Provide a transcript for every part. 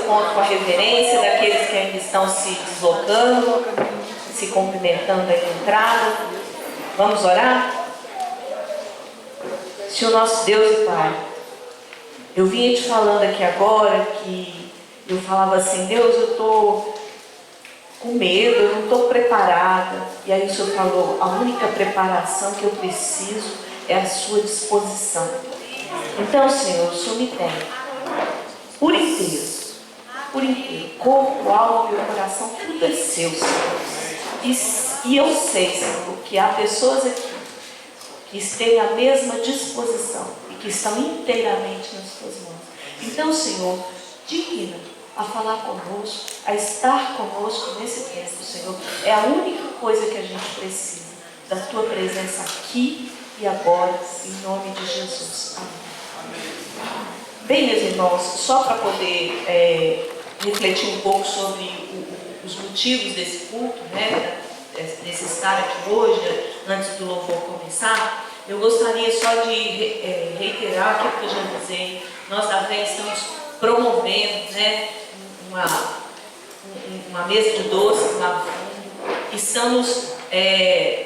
ponto com a reverência daqueles que ainda estão se deslocando, se cumprimentando aí na entrada. Vamos orar? Senhor nosso Deus e Pai, eu vinha te falando aqui agora que eu falava assim, Deus, eu estou com medo, eu não estou preparada. E aí o Senhor falou, a única preparação que eu preciso é a sua disposição. Então, Senhor, o Senhor me tem por inteiro, corpo, alma e coração, tudo é seu, Senhor. E eu sei, Senhor, que há pessoas aqui que têm a mesma disposição e que estão inteiramente nas tuas mãos. Então, Senhor, digna a falar conosco, a estar conosco nesse tempo, Senhor. É a única coisa que a gente precisa, da tua presença aqui e agora, em nome de Jesus. Amém. Bem, meus irmãos, só para poder refletir um pouco sobre os motivos desse culto, né, desse estar aqui hoje, antes do louvor começar, eu gostaria só de reiterar aquilo que eu já dizia. Nós da fé estamos promovendo, né, uma mesa de doces lá no fundo. Estamos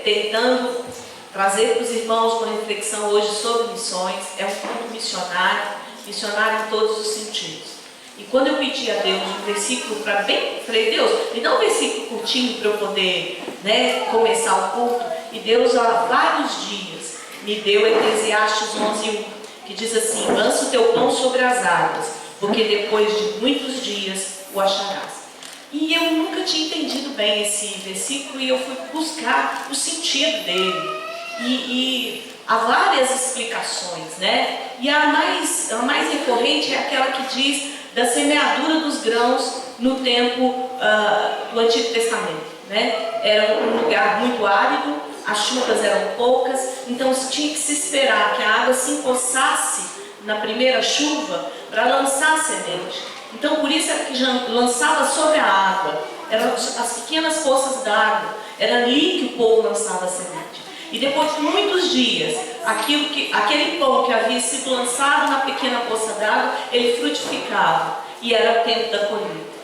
tentando trazer para os irmãos uma reflexão hoje sobre missões. É um culto missionário em todos os sentidos. E quando eu pedi a Deus um versículo para falei, Deus, me dá um versículo curtinho para eu poder, né, começar o culto. E Deus, há vários dias, me deu Eclesiastes 11:1, que diz assim, lança o teu pão sobre as águas, porque depois de muitos dias o acharás. E eu nunca tinha entendido bem esse versículo e eu fui buscar o sentido dele. E há várias explicações, né? E a mais recorrente é aquela que diz da semeadura dos grãos no tempo do Antigo Testamento, né? Era um lugar muito árido, as chuvas eram poucas, então tinha que se esperar que a água se empoçasse na primeira chuva para lançar a semente. Então por isso é que já lançava sobre a água, eram as pequenas poças d'água, era ali que o povo lançava a semente. E depois de muitos dias, aquele pão que havia sido lançado na pequena poça d'água, ele frutificava e era o tempo da colheita.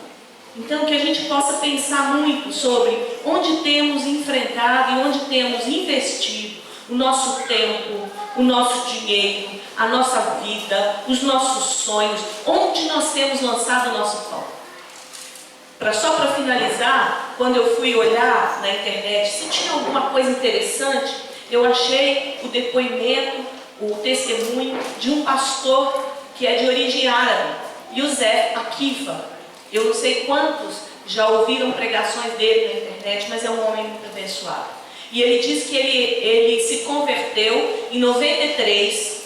Então que a gente possa pensar muito sobre onde temos enfrentado e onde temos investido o nosso tempo, o nosso dinheiro, a nossa vida, os nossos sonhos, onde nós temos lançado o nosso pão. Só para finalizar, quando eu fui olhar na internet se tinha alguma coisa interessante, eu achei o depoimento, o testemunho de um pastor que é de origem árabe, Youssef Akifa. Eu não sei quantos já ouviram pregações dele na internet, mas é um homem muito abençoado. E ele diz que ele se converteu em 93.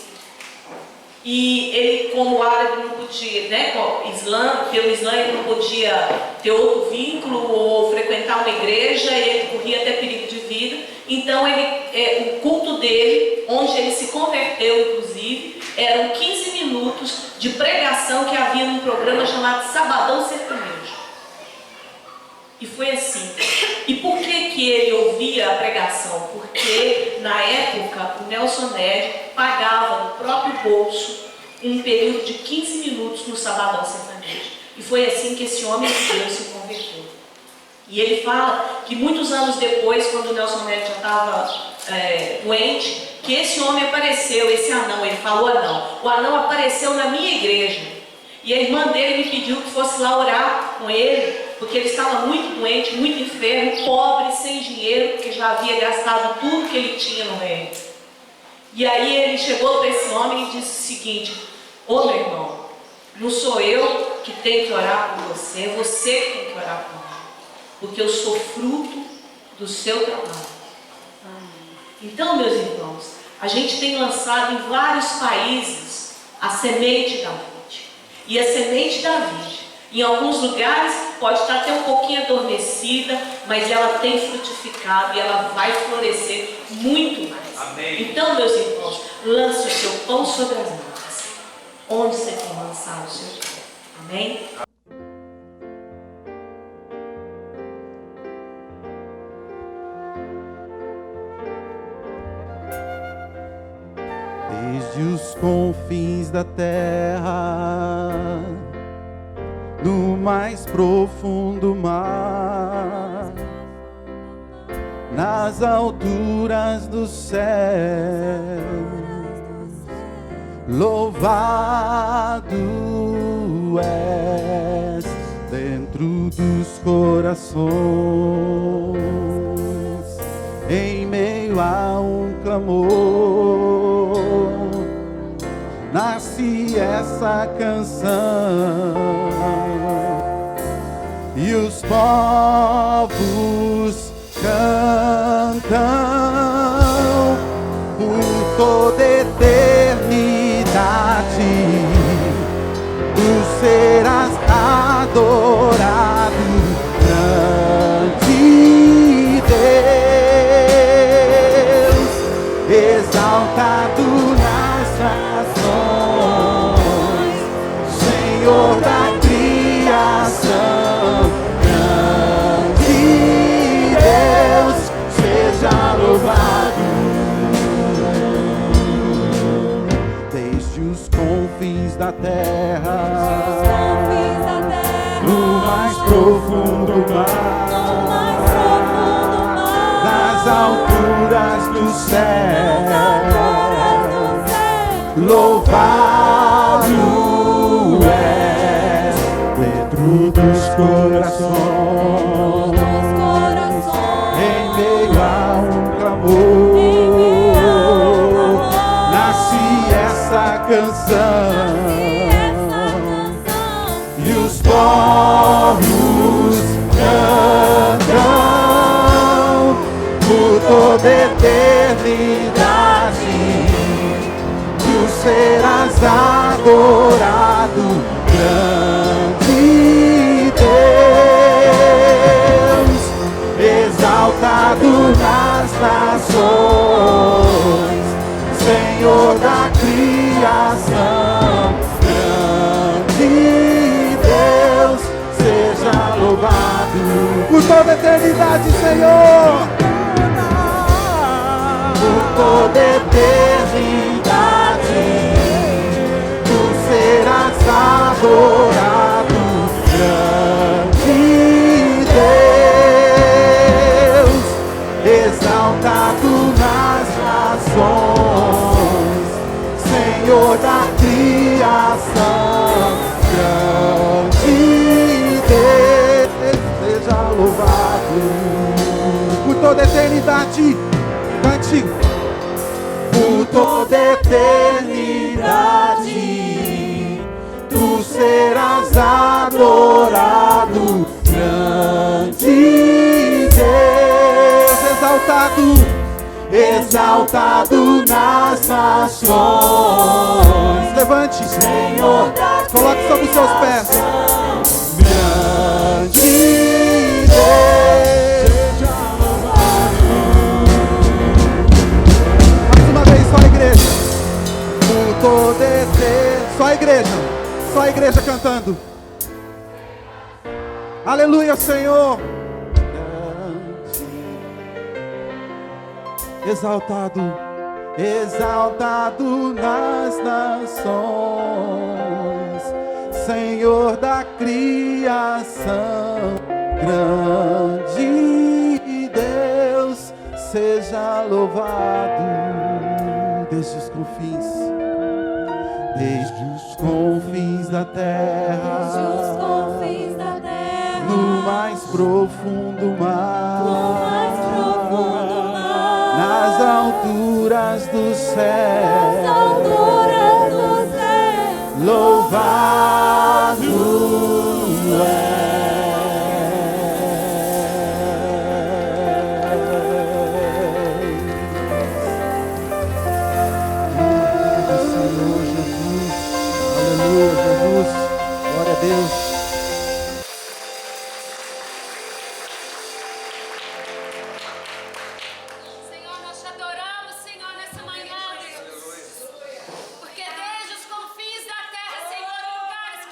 E ele, como árabe, não podia, né, pelo Islã ele não podia ter outro vínculo ou frequentar uma igreja, e ele corria até perigo de vida. Então o culto dele, onde ele se converteu inclusive, eram 15 minutos de pregação que havia num programa chamado Sabadão Sertanejo. E foi assim. E por que ele ouvia a pregação? Porque na época o Nelson Ned pagava no próprio bolso um período de 15 minutos no Sabadão Sertanejo. E foi assim que esse homem de Deus se converteu. E ele fala que muitos anos depois, quando o Nelson Ned já estava doente, que esse homem apareceu, esse anão, ele falou anão. O anão apareceu na minha igreja. E a irmã dele me pediu que fosse lá orar com ele, porque ele estava muito doente, muito enfermo, pobre, sem dinheiro, porque já havia gastado tudo que ele tinha no reino. E aí ele chegou para esse homem e disse o seguinte: ô meu irmão, não sou eu que tenho que orar por você, é você que tem que orar por mim, porque eu sou fruto do seu trabalho. Então, meus irmãos, a gente tem lançado em vários países a semente da vide. E a semente da vide, em alguns lugares, pode estar até um pouquinho adormecida, mas ela tem frutificado e ela vai florescer muito mais. Amém. Então, meus irmãos, lance o seu pão sobre as mãos. Onde você tem lançado o seu pão? Amém? Desde os confins da terra, no mais profundo mar, nas alturas dos céus, louvado és dentro dos corações, em meio a um clamor, nasce essa canção, e os povos cantam por toda eternidade. Tu serás adorado, grande Deus, exaltado nas nações, Senhor da criação, grande Deus, seja louvado. Desde os confins da terra, no mais profundo mar, nas alturas do céu, louvado és dentro dos corações, em meio a um clamor, nasce essa canção, e os povos cantam por toda eternidade. Tu serás adorado, grande Deus, exaltado nas nações, Senhor da criação, grande Deus, seja louvado por toda eternidade, Senhor, por toda eternidade. Tu serás adorado, grande Deus, exaltado nas nações, Senhor da criação, grande Deus, seja louvado por toda eternidade. Cante. Por toda eternidade, tu serás adorado, grande Deus, exaltado, exaltado nas nações. Levante, Senhor, coloque sobre os seus pés. Grande Deus, mais uma vez, só a igreja. Por toda eternidade, só a igreja cantando. Aleluia, Senhor. Exaltado, exaltado nas nações, Senhor da criação, grande Deus, seja louvado desde os confins da terra, no mais profundo mar, nas alturas do céu, louvado é. Senhor Jesus, aleluia, Jesus, glória a Deus. Porque desde os confins da terra, Senhor, em lugares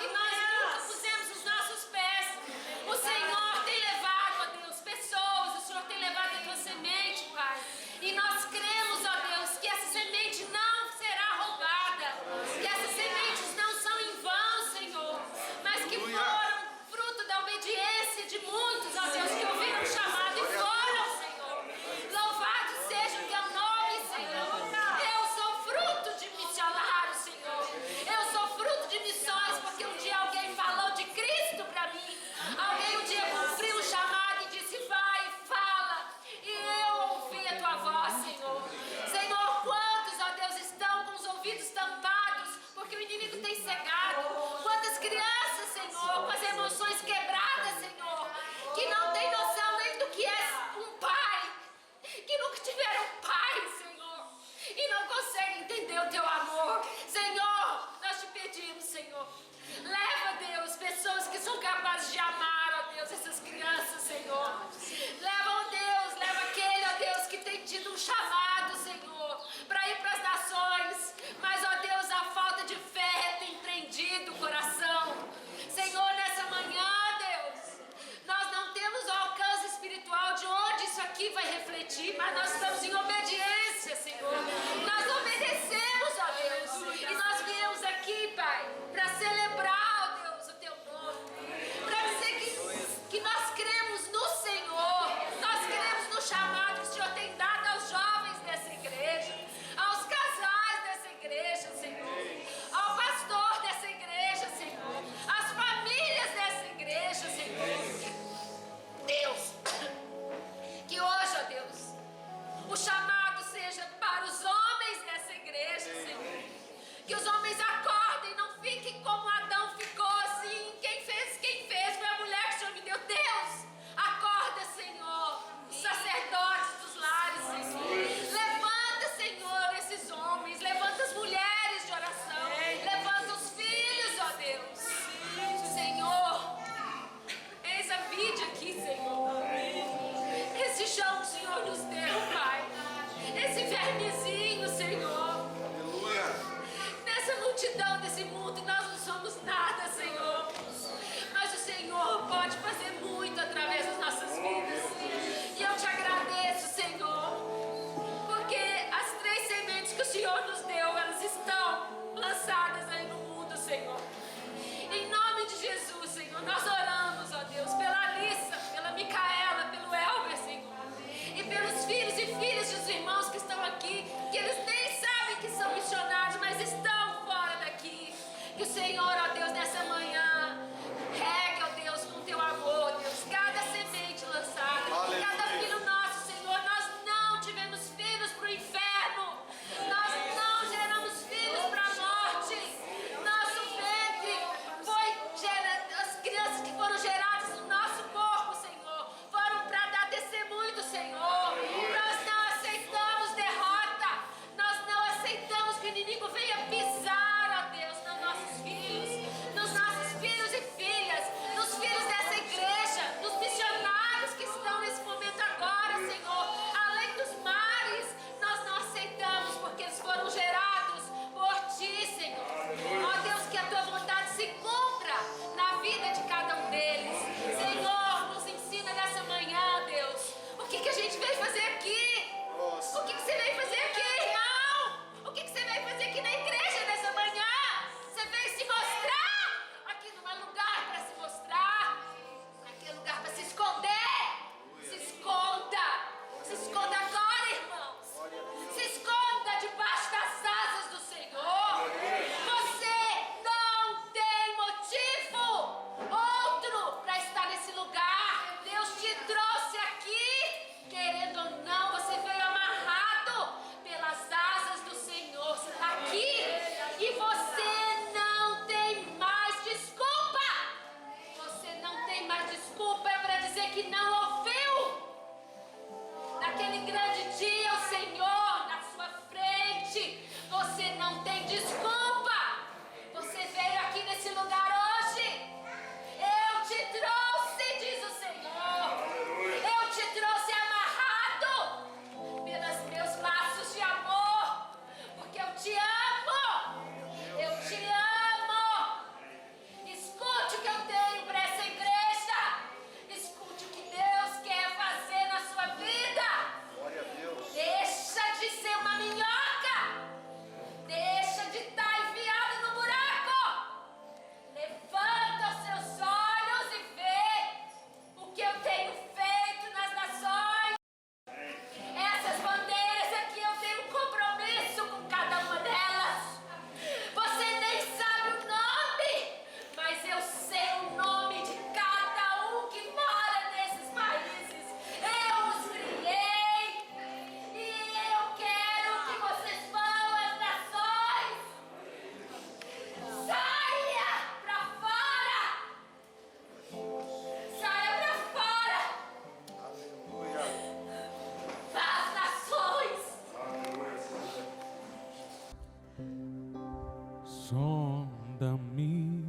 sonda-me,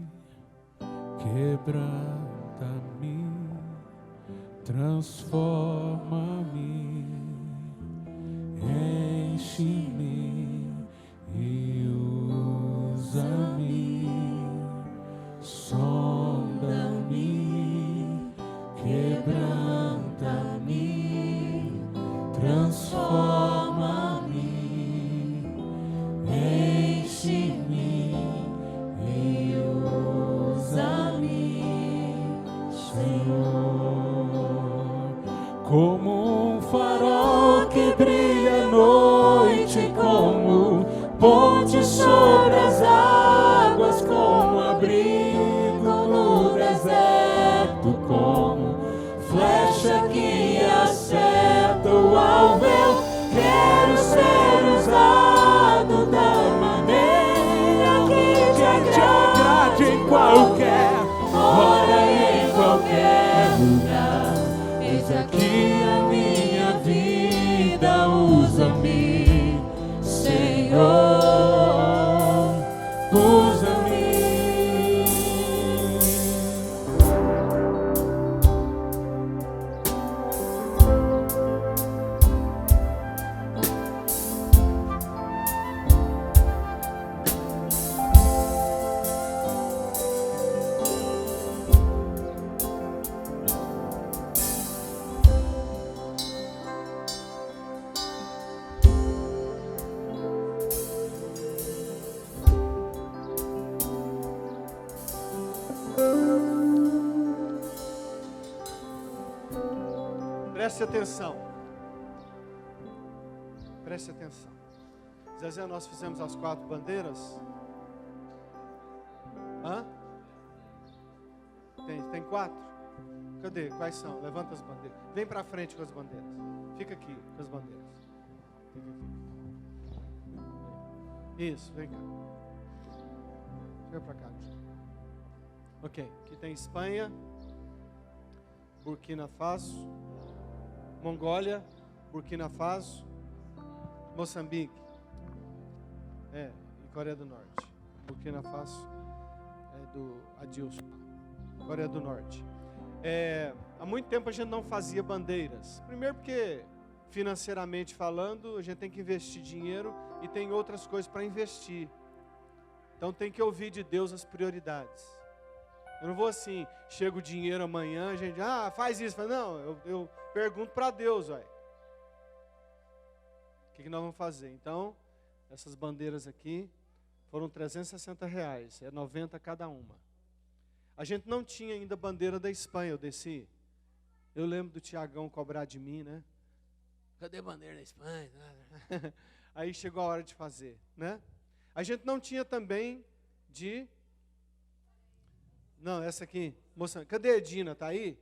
quebranta-me, transforma-me, enche-me e usa-me, sonda-me, quebranta-me, transforma-me, enche-me e usa-me, Senhor, como um farol que brilha à noite, como ponte sobre as águas, como abrigo no deserto, como flecha que acerta o alvo. Eu quero ser usado da maneira que te agrade em qualquer hora, em qualquer lugar. Eis aqui a minha vida, usa-me, Senhor, usa-me. Preste atenção. Preste atenção. Zezé, nós fizemos as 4 bandeiras. Hã? Tem 4? Cadê? Quais são? Levanta as bandeiras. Vem pra frente com as bandeiras. Fica aqui com as bandeiras. Fica aqui. Isso, vem cá. Chega pra cá. Ok. Aqui tem Espanha, Burkina Faso, Mongólia, Burkina Faso, Moçambique, e Coreia do Norte. Burkina Faso é do Adilson, Coreia do Norte. Há muito tempo a gente não fazia bandeiras. Primeiro porque, financeiramente falando, a gente tem que investir dinheiro e tem outras coisas para investir. Então tem que ouvir de Deus as prioridades. Eu não vou assim, chega o dinheiro amanhã, a gente, faz isso. Não, eu pergunto para Deus, o que nós vamos fazer? Então, essas bandeiras aqui foram R$360, é 90 cada uma. A gente não tinha ainda bandeira da Espanha, eu desci. Eu lembro do Tiagão cobrar de mim, né? Cadê a bandeira da Espanha? Aí chegou a hora de fazer, né? A gente não tinha também de... Não, essa aqui, moça. Cadê a Edina? Está aí?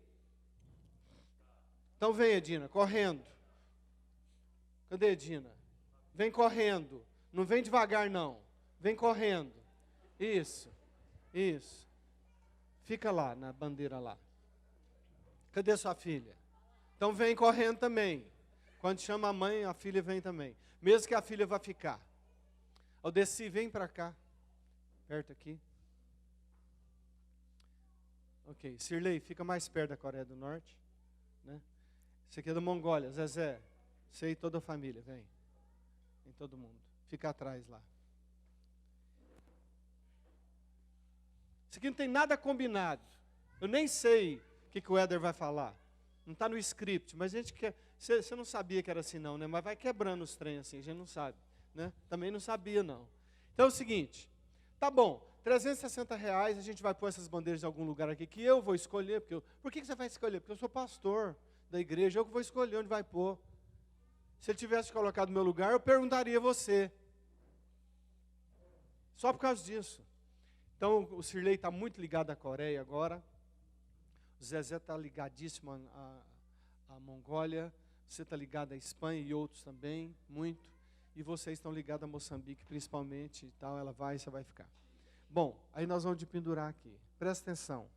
Então vem, Edina, correndo. Cadê a Edina? Vem correndo. Não vem devagar, não. Vem correndo. Isso. Isso. Fica lá, na bandeira lá. Cadê sua filha? Então vem correndo também. Quando chama a mãe, a filha vem também. Mesmo que a filha vá ficar. Eu desci, vem para cá. Perto aqui. Ok, Sirlei, fica mais perto da Coreia do Norte, né? Esse aqui é da Mongólia, Zezé, você e toda a família, vem todo mundo, fica atrás lá. Isso aqui não tem nada combinado, eu nem sei o que o Éder vai falar, não está no script, mas a gente quer, você não sabia que era assim não, né? Mas vai quebrando os trem assim, a gente não sabe, né? Também não sabia não. Então é o seguinte, tá bom, R$360, a gente vai pôr essas bandeiras em algum lugar aqui, que eu vou escolher. Por que você vai escolher? Porque eu sou pastor da igreja, eu que vou escolher onde vai pôr. Se ele tivesse colocado no meu lugar, eu perguntaria a você. Só por causa disso. Então, o Sirlei está muito ligado à Coreia agora. O Zezé está ligadíssimo à Mongólia. Você está ligado à Espanha e outros também, muito. E vocês estão ligados a Moçambique, principalmente, e tal. Ela vai e você vai ficar. Bom, aí nós vamos de pendurar aqui. Presta atenção.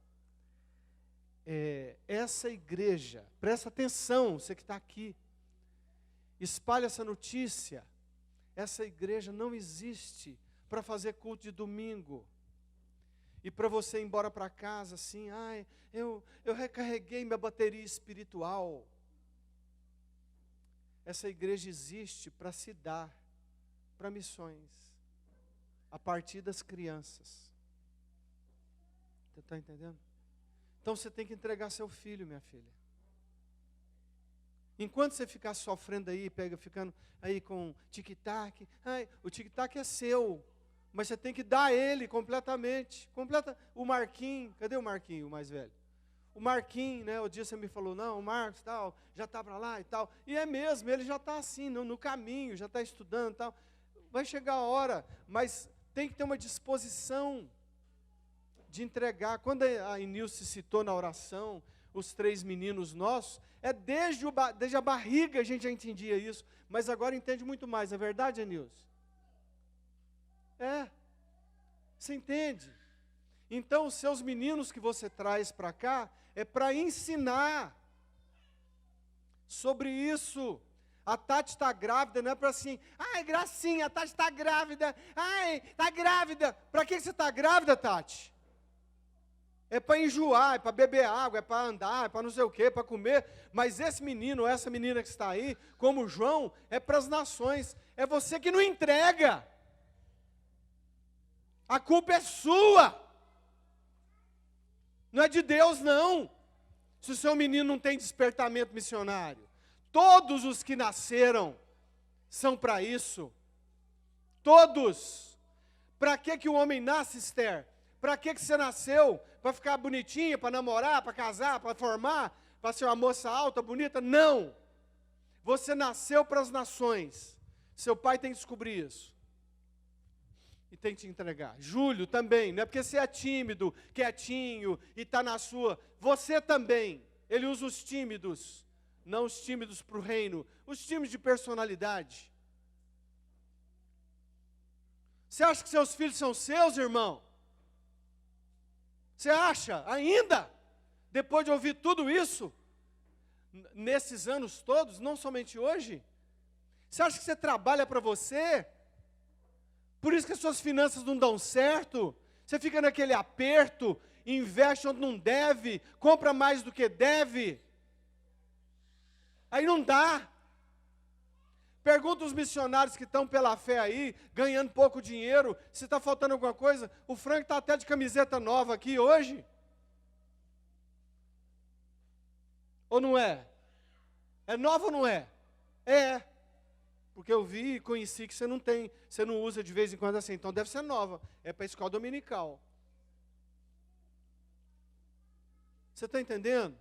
Essa igreja, presta atenção, você que está aqui. Espalhe essa notícia. Essa igreja não existe para fazer culto de domingo. E para você ir embora para casa assim, eu recarreguei minha bateria espiritual. Essa igreja existe para se dar para missões, a partir das crianças. Você está entendendo? Então você tem que entregar seu filho, minha filha. Enquanto você ficar sofrendo aí, ficando aí com tic-tac, o tic-tac é seu, mas você tem que dar ele completamente. O Marquinhos, cadê o Marquinhos, o mais velho? O Marquinhos, né, o dia você me falou, não, o Marcos, tal, já está para lá e tal. E é mesmo, ele já está assim, no caminho, já está estudando e tal. Vai chegar a hora, mas tem que ter uma disposição de entregar. Quando a Inilce citou na oração, os 3 meninos nossos, desde a barriga a gente já entendia isso, mas agora entende muito mais, é verdade, Inilce? Você entende? Então, os seus meninos que você traz para cá, é para ensinar sobre isso. A Tati está grávida, não é para assim, gracinha, a Tati está grávida, está grávida. Para que você está grávida, Tati? É para enjoar, é para beber água, é para andar, é para não sei o quê, para comer. Mas esse menino, essa menina que está aí, como o João, é para as nações. É você que não entrega. A culpa é sua. Não é de Deus, não. Se o seu menino não tem despertamento missionário. Todos os que nasceram são para isso. Todos. Para que o homem nasce, Esther? Para que você nasceu? Para ficar bonitinha, para namorar, para casar, para formar, para ser uma moça alta, bonita? Não. Você nasceu para as nações. Seu pai tem que descobrir isso. E tem que te entregar. Júlio também, não é porque você é tímido, quietinho e está na sua. Você também. Ele usa os tímidos, não os tímidos para o reino, os tímidos de personalidade. Você acha que seus filhos são seus, irmão? Você acha ainda? Depois de ouvir tudo isso, nesses anos todos, não somente hoje? Você acha que você trabalha para você? Por isso que as suas finanças não dão certo? Você fica naquele aperto, investe onde não deve, compra mais do que deve. Aí não dá. Pergunta os missionários que estão pela fé aí, ganhando pouco dinheiro, se está faltando alguma coisa. O Frank está até de camiseta nova aqui hoje. Ou não é? É nova ou não é? É. Porque eu vi e conheci que você não tem, você não usa de vez em quando assim. Então deve ser nova. É para a escola dominical. Você está entendendo?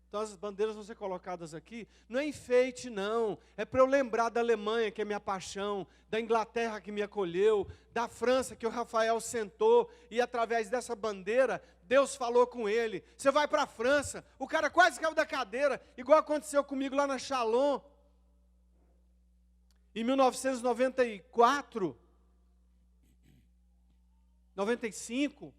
Então as bandeiras vão ser colocadas aqui, não é enfeite não, é para eu lembrar da Alemanha, que é minha paixão, da Inglaterra que me acolheu, da França que o Rafael sentou, e através dessa bandeira, Deus falou com ele. Você vai para a França, o cara quase caiu da cadeira, igual aconteceu comigo lá na Chalon, em 1994, 95,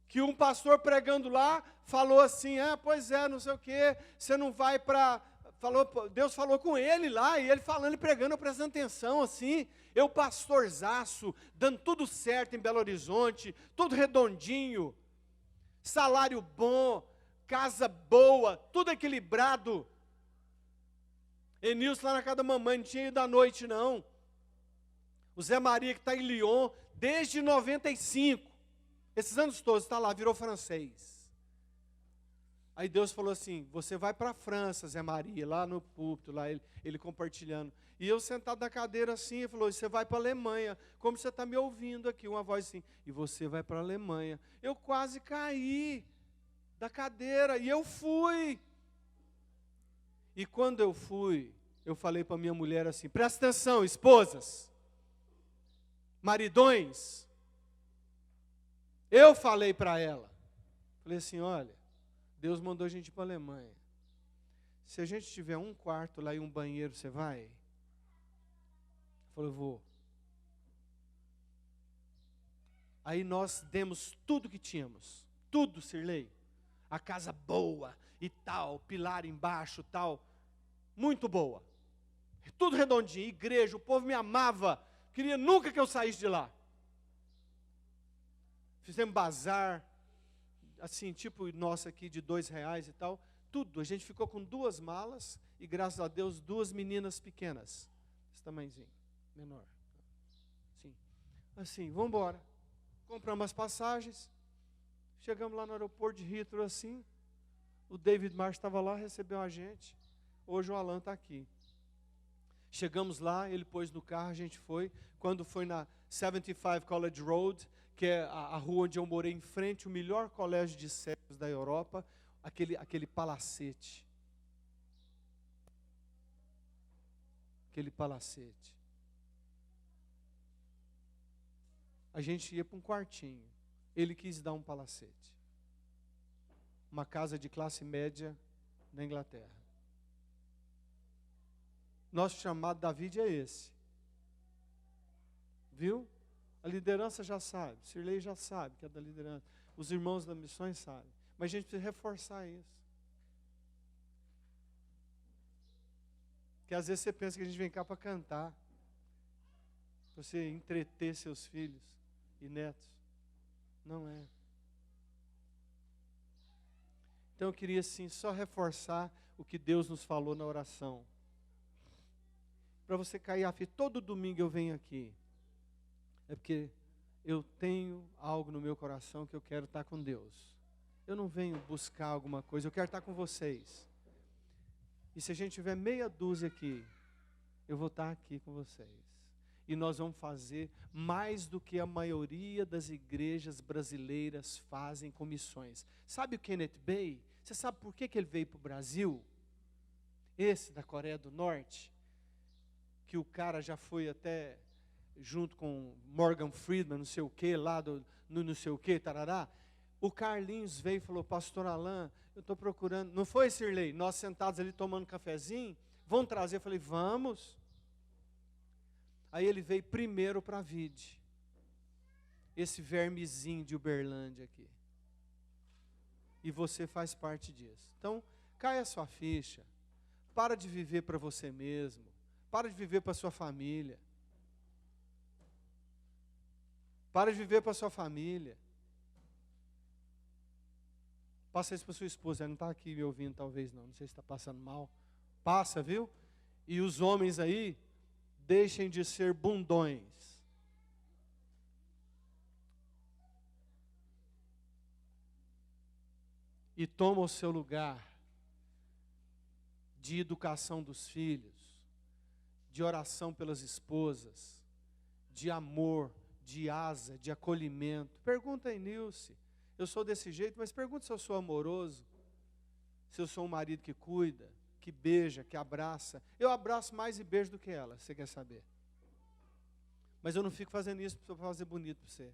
que um pastor pregando lá, falou assim, pois é, não sei o quê, você não vai para... Deus falou com ele lá, e ele falando e pregando, eu prestando atenção, assim, eu pastorzaço, dando tudo certo em Belo Horizonte, tudo redondinho, salário bom, casa boa, tudo equilibrado. Enilson lá na casa da mamãe, não tinha ido à noite não. O Zé Maria que está em Lyon, desde 95, esses anos todos, está lá, virou francês. Aí Deus falou assim, você vai para a França, Zé Maria, lá no púlpito, lá ele compartilhando. E eu sentado na cadeira assim, ele falou, você vai para a Alemanha, como você está me ouvindo aqui, uma voz assim, e você vai para a Alemanha. Eu quase caí da cadeira, e eu fui. E quando eu fui, eu falei para minha mulher assim, presta atenção, esposas, maridões. Eu falei para ela, falei assim, olha, Deus mandou a gente ir para a Alemanha. Se a gente tiver um quarto lá e um banheiro, você vai? Eu falei, vou. Aí nós demos tudo que tínhamos, tudo, Sirlei. A casa boa e tal, pilar embaixo, tal, muito boa. Tudo redondinho, igreja, o povo me amava. Queria nunca que eu saísse de lá. Fizemos bazar, assim, tipo nossa aqui de R$2 e tal. Tudo. A gente ficou com 2 malas e, graças a Deus, 2 meninas pequenas. Esse tamanhozinho, menor. Sim. Assim, vamos embora. Compramos as passagens. Chegamos lá no aeroporto de Heathrow, assim. O David Marsh estava lá, recebeu a gente. Hoje o Alan está aqui. Chegamos lá, ele pôs no carro, a gente foi. Quando foi na 75 College Road, que é a rua onde eu morei, em frente, o melhor colégio de cegos da Europa, aquele palacete. Aquele palacete. A gente ia para um quartinho. Ele quis dar um palacete. Uma casa de classe média na Inglaterra. Nosso chamado David é esse. Viu? A liderança já sabe. Sirlei já sabe que é da liderança. Os irmãos das missões sabem. Mas a gente precisa reforçar isso. Porque às vezes você pensa que a gente vem cá para cantar. Para você entreter seus filhos e netos. Não é. Então eu queria sim só reforçar o que Deus nos falou na oração. Para você cair a ficha. Todo domingo eu venho aqui. É porque eu tenho algo no meu coração que eu quero estar com Deus. Eu não venho buscar alguma coisa, eu quero estar com vocês. E se a gente tiver meia dúzia aqui, eu vou estar aqui com vocês. E nós vamos fazer mais do que a maioria das igrejas brasileiras fazem com missões. Sabe o Kenneth Bay? Você sabe por que ele veio para o Brasil? Esse da Coreia do Norte, que o cara já foi até junto com Morgan Freeman, não sei o que, lá do não sei o que, tarará. O Carlinhos veio e falou, pastor Alain, eu estou procurando, não foi, Sirlei? Nós sentados ali tomando cafezinho, vão trazer? Eu falei, vamos. Aí ele veio primeiro para a Vide, esse vermezinho de Uberlândia aqui. E você faz parte disso. Então, cai a sua ficha, para de viver para você mesmo, para de viver para a sua família. Para de viver para a sua família. Passa isso para sua esposa, ela não está aqui me ouvindo talvez não sei se está passando mal. Passa, viu? E os homens aí, deixem de ser bundões. E toma o seu lugar de educação dos filhos, de oração pelas esposas, de amor, de asa, de acolhimento. Pergunta aí, Nilce. Eu sou desse jeito, mas pergunta se eu sou amoroso, se eu sou um marido que cuida, que beija, que abraça. Eu abraço mais e beijo do que ela, você quer saber. Mas eu não fico fazendo isso para fazer bonito para você.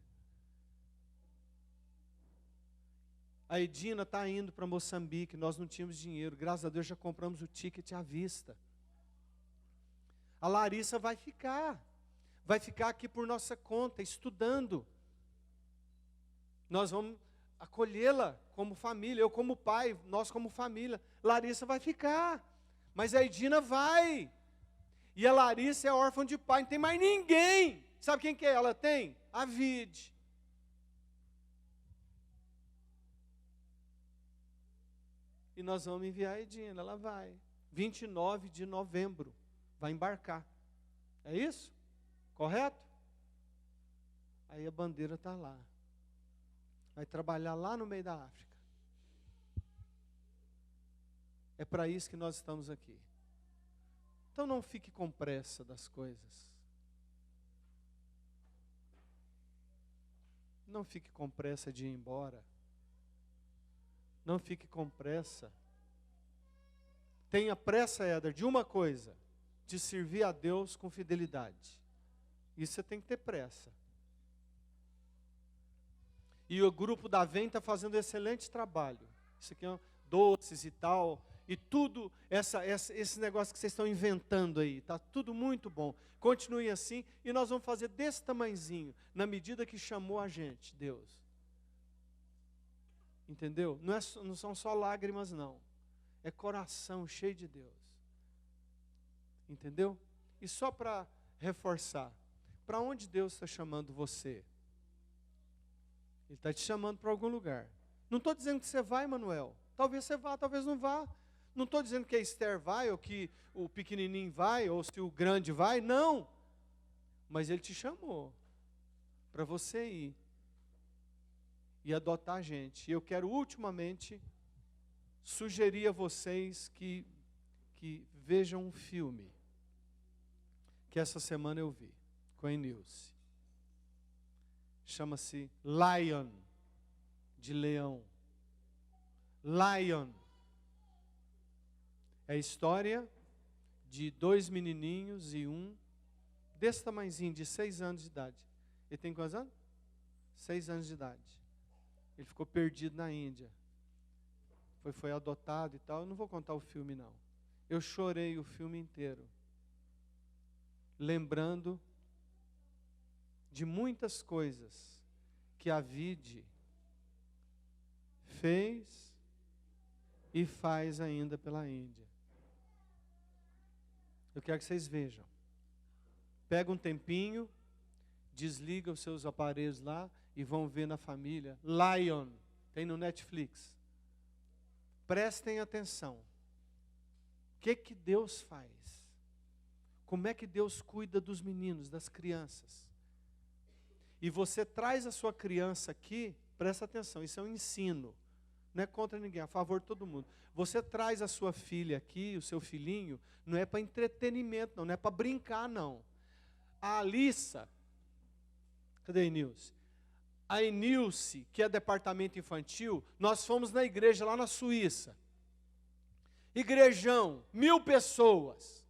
A Edina está indo para Moçambique, nós não tínhamos dinheiro, graças a Deus já compramos o ticket à vista. A Larissa vai ficar aqui por nossa conta, estudando. Nós vamos acolhê-la como família, eu como pai, nós como família. Larissa vai ficar, mas a Edina vai. E a Larissa é órfã de pai, não tem mais ninguém. Sabe quem que é? Ela tem? A Vide. E nós vamos enviar a Edina, ela vai. 29 de novembro, vai embarcar. É isso? Correto? Aí a bandeira está lá. Vai trabalhar lá no meio da África. É para isso que nós estamos aqui. Então não fique com pressa das coisas. Não fique com pressa de ir embora. Não fique com pressa. Tenha pressa, Éder, de uma coisa: de servir a Deus com fidelidade. Isso você tem que ter pressa. E o grupo da VEM está fazendo excelente trabalho. Isso aqui é doces e tal. E tudo, esse negócio que vocês estão inventando aí, está tudo muito bom. Continue assim e nós vamos fazer desse tamanhozinho, na medida que chamou a gente, Deus. Entendeu? Não são só lágrimas, não. É coração cheio de Deus. Entendeu? E só para reforçar, para onde Deus está chamando você? Ele está te chamando para algum lugar. Não estou dizendo que você vai, Manuel. Talvez você vá, talvez não vá. Não estou dizendo que a Esther vai, ou que o pequenininho vai, ou se o grande vai. Não. Mas Ele te chamou para você ir e adotar a gente. E eu quero, ultimamente, sugerir a vocês que vejam um filme que essa semana eu vi com a Nilce. Chama-se Lion, de leão. Lion. É a história de 2 menininhos e um desse tamanhozinho, de 6 anos de idade. Ele tem quantos anos? 6 anos de idade. Ele ficou perdido na Índia. Foi adotado e tal. Eu não vou contar o filme, não. Eu chorei o filme inteiro, lembrando de muitas coisas que a Vide fez e faz ainda pela Índia. Eu quero que vocês vejam. Pega um tempinho, desliga os seus aparelhos lá e vão ver na família. Lion, tem no Netflix. Prestem atenção. O que Deus faz? Como é que Deus cuida dos meninos, das crianças? E você traz a sua criança aqui, presta atenção, isso é um ensino. Não é contra ninguém, é a favor de todo mundo. Você traz a sua filha aqui, o seu filhinho, não é para entretenimento, não é para brincar, não. A Alissa, cadê a Enilce? A Enilce, que é departamento infantil, nós fomos na igreja lá na Suíça. Igrejão, 1000 pessoas.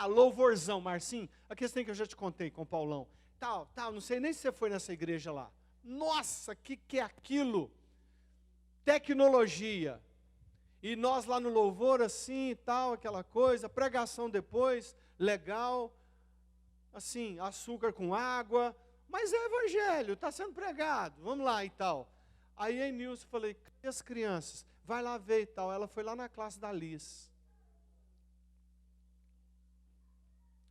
Louvorzão, Marcinho, a questão que eu já te contei com o Paulão. Tal, não sei nem se você foi nessa igreja lá. Nossa, que é aquilo? Tecnologia. E nós lá no louvor assim e tal, aquela coisa, pregação depois, legal. Assim, açúcar com água, mas é evangelho, está sendo pregado, vamos lá e tal. Aí a Nilce, falei, e as crianças? Vai lá ver e tal. Ela foi lá na classe da Liz.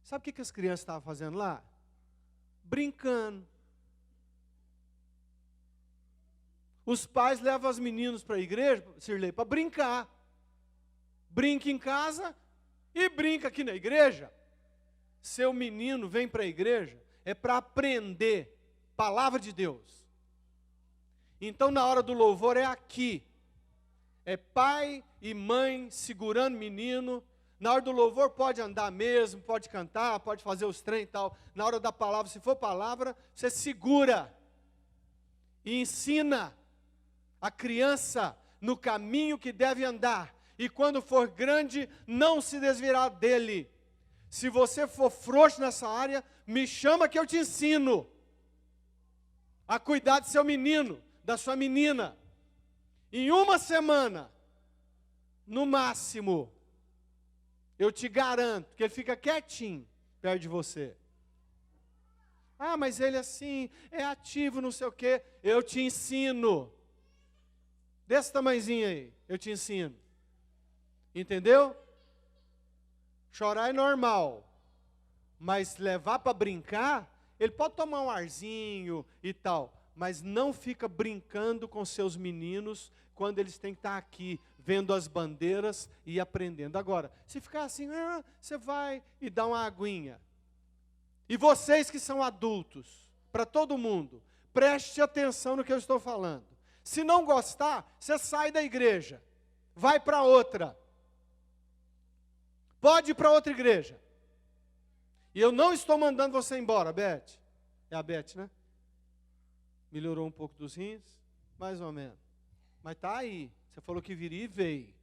Sabe o que as crianças estavam fazendo lá? Brincando. Os pais levam os meninos para a igreja, Sirlei, para brincar. Brinca em casa e brinca aqui na igreja. Seu menino vem para a igreja, é para aprender palavra de Deus. Então, na hora do louvor é aqui. É pai e mãe segurando menino. Na hora do louvor pode andar mesmo, pode cantar, pode fazer os trem e tal. Na hora da palavra, se for palavra, você segura e ensina a criança no caminho que deve andar. E quando for grande, não se desviar dele. Se você for frouxo nessa área, me chama que eu te ensino a cuidar do seu menino, da sua menina. Em uma semana, no máximo, eu te garanto que ele fica quietinho perto de você. Ah, mas ele assim, é ativo, não sei o quê. Eu te ensino. Desse tamanhozinho aí, eu te ensino. Entendeu? Chorar é normal. Mas levar para brincar, ele pode tomar um arzinho e tal. Mas não fica brincando com seus meninos quando eles têm que estar aqui, vendo as bandeiras e aprendendo. Agora, se ficar assim, você vai e dá uma aguinha. E vocês que são adultos, para todo mundo, preste atenção no que eu estou falando. Se não gostar, você sai da igreja, vai para outra. Pode ir para outra igreja. E eu não estou mandando você embora, Beth. É a Beth, né? Melhorou um pouco dos rins, mais ou menos. Mas está aí. Você falou que viria e veio.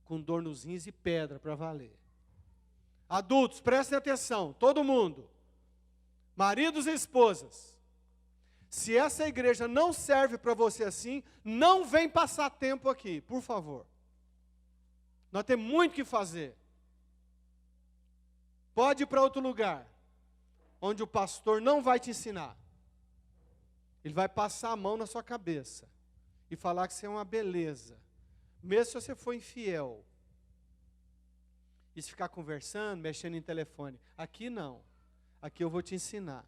Com dor nos rins e pedra para valer. Adultos, prestem atenção, todo mundo. Maridos e esposas. Se essa igreja não serve para você assim, não vem passar tempo aqui, por favor. Nós temos muito o que fazer. Pode ir para outro lugar, onde o pastor não vai te ensinar. Ele vai passar a mão na sua cabeça e falar que você é uma beleza, mesmo se você for infiel. E se ficar conversando, mexendo em telefone. Aqui não. Aqui eu vou te ensinar.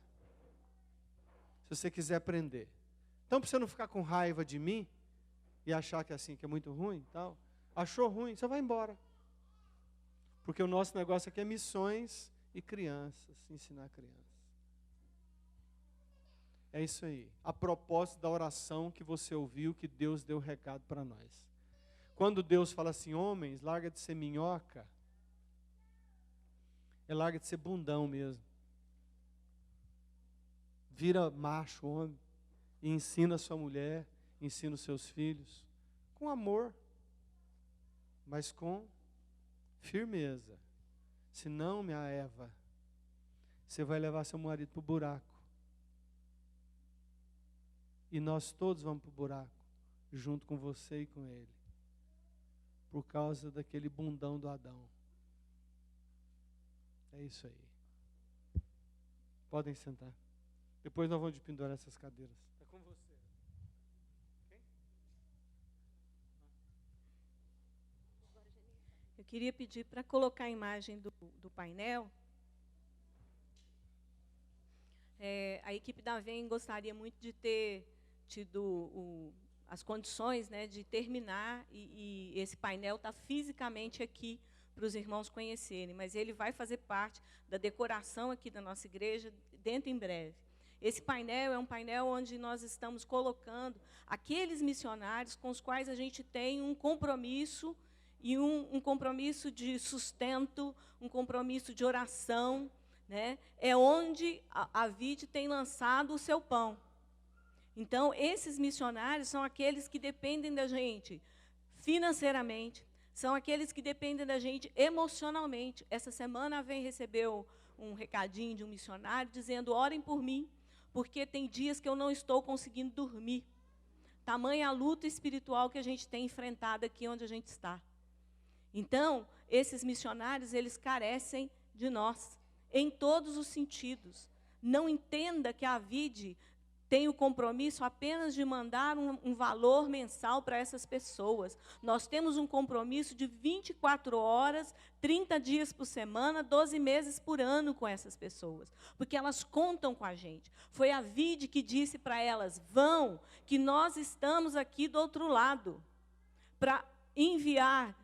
Se você quiser aprender. Então, para você não ficar com raiva de mim e achar que assim, que é muito ruim, tal, achou ruim, você vai embora. Porque o nosso negócio aqui é missões e crianças, ensinar crianças. É isso aí. A propósito da oração que você ouviu, que Deus deu o recado para nós. Quando Deus fala assim, homens, larga de ser minhoca, larga de ser bundão mesmo. Vira macho, homem, e ensina a sua mulher, ensina os seus filhos, com amor, mas com firmeza. Senão, minha Eva, você vai levar seu marido para o buraco. E nós todos vamos para o buraco, junto com você e com ele. Por causa daquele bundão do Adão. É isso aí. Podem sentar. Depois nós vamos pendurar essas cadeiras. Está com você. Quem? Eu queria pedir para colocar a imagem do painel. A equipe da VEM gostaria muito de ter tido as condições, né, de terminar e esse painel está fisicamente aqui para os irmãos conhecerem, mas ele vai fazer parte da decoração aqui da nossa igreja dentro em breve. Esse painel é um painel onde nós estamos colocando aqueles missionários com os quais a gente tem um compromisso, e um compromisso de sustento, um compromisso de oração, né? É onde a VID tem lançado o seu pão. Então, esses missionários são aqueles que dependem da gente financeiramente, são aqueles que dependem da gente emocionalmente. Essa semana a VEM recebeu um recadinho de um missionário dizendo, orem por mim, porque tem dias que eu não estou conseguindo dormir. Tamanha a luta espiritual que a gente tem enfrentado aqui onde a gente está. Então, esses missionários, eles carecem de nós, em todos os sentidos. Não entenda que a VID tem o compromisso apenas de mandar um valor mensal para essas pessoas. Nós temos um compromisso de 24 horas, 30 dias por semana, 12 meses por ano com essas pessoas, porque elas contam com a gente. Foi a VID que disse para elas, vão, que nós estamos aqui do outro lado, para enviar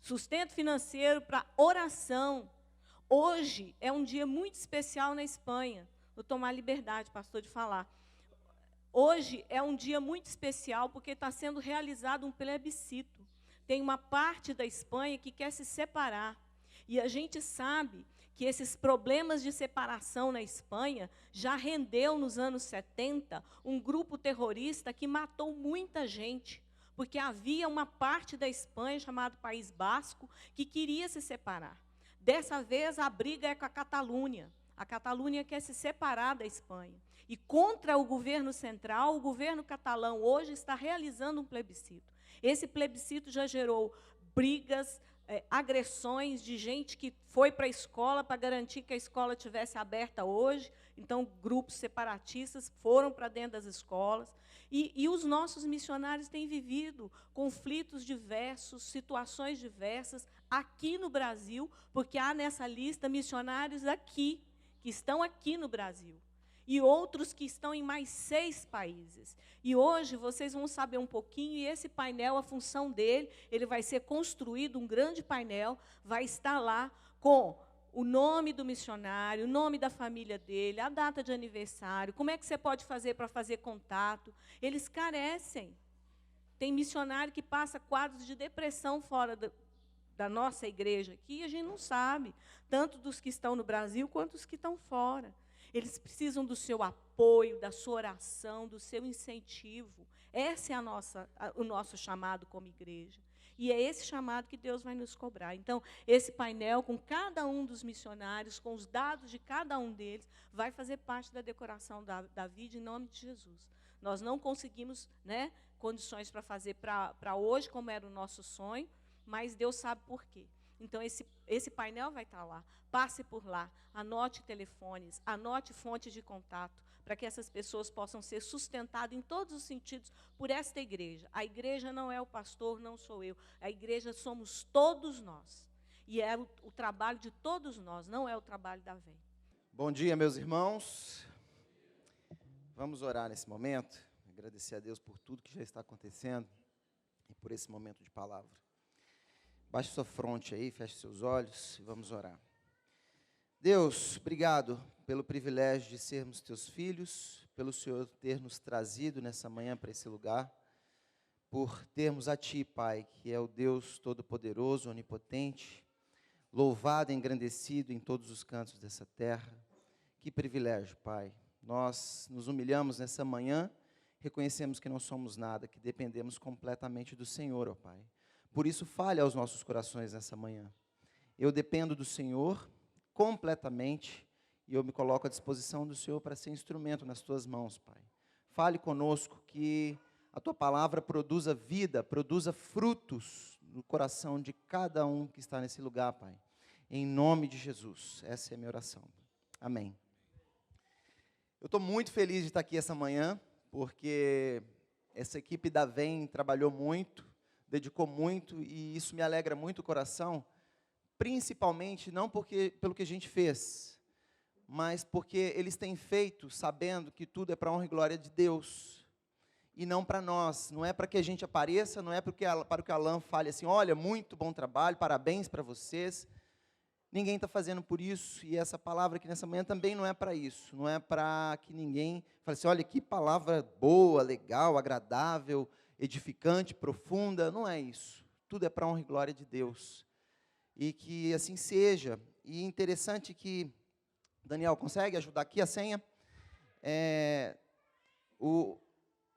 sustento financeiro para oração. Hoje é um dia muito especial na Espanha. Vou tomar liberdade, pastor, de falar. Hoje é um dia muito especial porque está sendo realizado um plebiscito. Tem uma parte da Espanha que quer se separar. E a gente sabe que esses problemas de separação na Espanha já rendeu, nos anos 70, um grupo terrorista que matou muita gente. Porque havia uma parte da Espanha, chamada País Basco, que queria se separar. Dessa vez, a briga é com a Catalunha. A Catalunha quer se separar da Espanha. E contra o governo central, o governo catalão hoje está realizando um plebiscito. Esse plebiscito já gerou brigas, agressões de gente que foi para a escola para garantir que a escola estivesse aberta hoje. Então, grupos separatistas foram para dentro das escolas. E os nossos missionários têm vivido conflitos diversos, situações diversas, aqui no Brasil, porque há nessa lista missionários aqui, que estão aqui no Brasil, e outros que estão em mais 6 países. E hoje vocês vão saber um pouquinho, e esse painel, a função dele, ele vai ser construído, um grande painel, vai estar lá com o nome do missionário, o nome da família dele, a data de aniversário, como é que você pode fazer para fazer contato. Eles carecem. Tem missionário que passa quadros de depressão fora da nossa igreja aqui, e a gente não sabe, tanto dos que estão no Brasil quanto dos que estão fora. Eles precisam do seu apoio, da sua oração, do seu incentivo. Esse é o nosso chamado como igreja. E é esse chamado que Deus vai nos cobrar. Então, esse painel, com cada um dos missionários, com os dados de cada um deles, vai fazer parte da decoração da VID em nome de Jesus. Nós não conseguimos, né, condições para fazer para hoje, como era o nosso sonho, mas Deus sabe por quê. Então, esse painel vai estar lá. Passe por lá, anote telefones, anote fontes de contato, para que essas pessoas possam ser sustentadas em todos os sentidos por esta igreja. A igreja não é o pastor, não sou eu. A igreja somos todos nós. E é o trabalho de todos nós, não é o trabalho da VEM. Bom dia, meus irmãos. Vamos orar nesse momento, agradecer a Deus por tudo que já está acontecendo e por esse momento de palavra. Baixe sua fronte aí, feche seus olhos e vamos orar. Deus, obrigado pelo privilégio de sermos teus filhos, pelo Senhor ter nos trazido nessa manhã para esse lugar, por termos a Ti, Pai, que é o Deus Todo-Poderoso, Onipotente, louvado e engrandecido em todos os cantos dessa terra. Que privilégio, Pai. Nós nos humilhamos nessa manhã, reconhecemos que não somos nada, que dependemos completamente do Senhor, ó Pai. Por isso, fale aos nossos corações nessa manhã. Eu dependo do Senhor completamente e eu me coloco à disposição do Senhor para ser instrumento nas Tuas mãos, Pai. Fale conosco, que a Tua palavra produza vida, produza frutos no coração de cada um que está nesse lugar, Pai. Em nome de Jesus, essa é a minha oração. Amém. Eu estou muito feliz de estar aqui essa manhã, porque essa equipe da VEM trabalhou muito, dedicou muito, e isso me alegra muito o coração, principalmente não pelo que a gente fez, mas porque eles têm feito sabendo que tudo é para a honra e glória de Deus, e não para nós. Não é para que a gente apareça, não é para que o Alan fale assim, olha, muito bom trabalho, parabéns para vocês. Ninguém está fazendo por isso, e essa palavra aqui nessa manhã também não é para isso, não é para que ninguém fale assim, olha, que palavra boa, legal, agradável, edificante, profunda, não é isso. Tudo é para a honra e glória de Deus, e que assim seja. E interessante que, Daniel, consegue ajudar aqui a senha?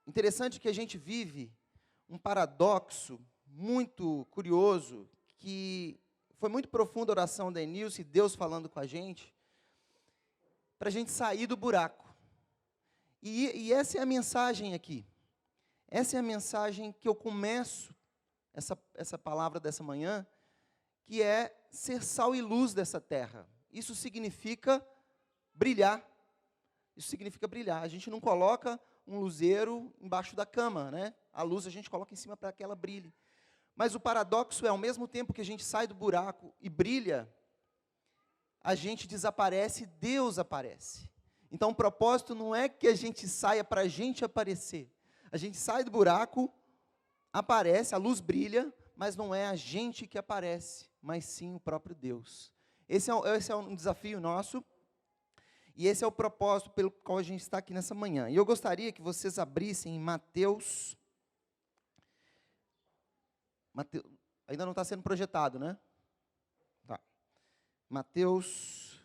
Interessante que a gente vive um paradoxo muito curioso, que foi muito profunda a oração da Enilce, Deus falando com a gente, para a gente sair do buraco. E essa é a mensagem aqui. Essa é a mensagem que eu começo essa palavra dessa manhã, que é ser sal e luz dessa terra. Isso significa brilhar. Isso significa brilhar. A gente não coloca um luzeiro embaixo da cama, né? A luz a gente coloca em cima para que ela brilhe. Mas o paradoxo é, ao mesmo tempo que a gente sai do buraco e brilha, a gente desaparece e Deus aparece. Então o propósito não é que a gente saia para a gente aparecer. A gente sai do buraco, aparece, a luz brilha, mas não é a gente que aparece, mas sim o próprio Deus. Esse é um desafio nosso, e esse é o propósito pelo qual a gente está aqui nessa manhã. E eu gostaria que vocês abrissem em Mateus, ainda não está sendo projetado, né? Tá. Mateus,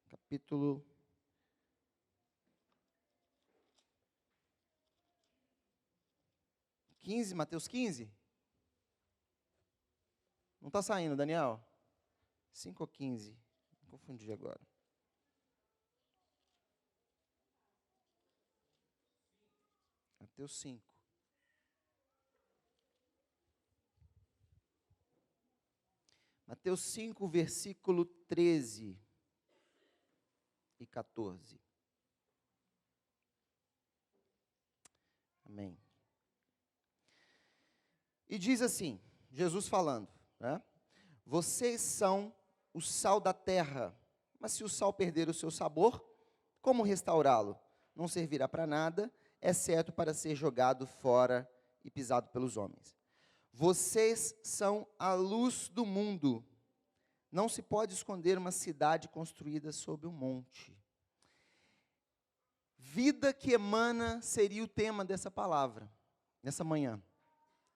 capítulo 15, Mateus 15? Não está saindo, Daniel? 5 ou 15? Confundi agora. Mateus 5. Mateus 5, versículo 13 e 14. Amém. E diz assim, Jesus falando, né? Vocês são o sal da terra, mas se o sal perder o seu sabor, como restaurá-lo? Não servirá para nada, exceto para ser jogado fora e pisado pelos homens. Vocês são a luz do mundo. Não se pode esconder uma cidade construída sobre um monte. Vida que emana seria o tema dessa palavra, nessa manhã.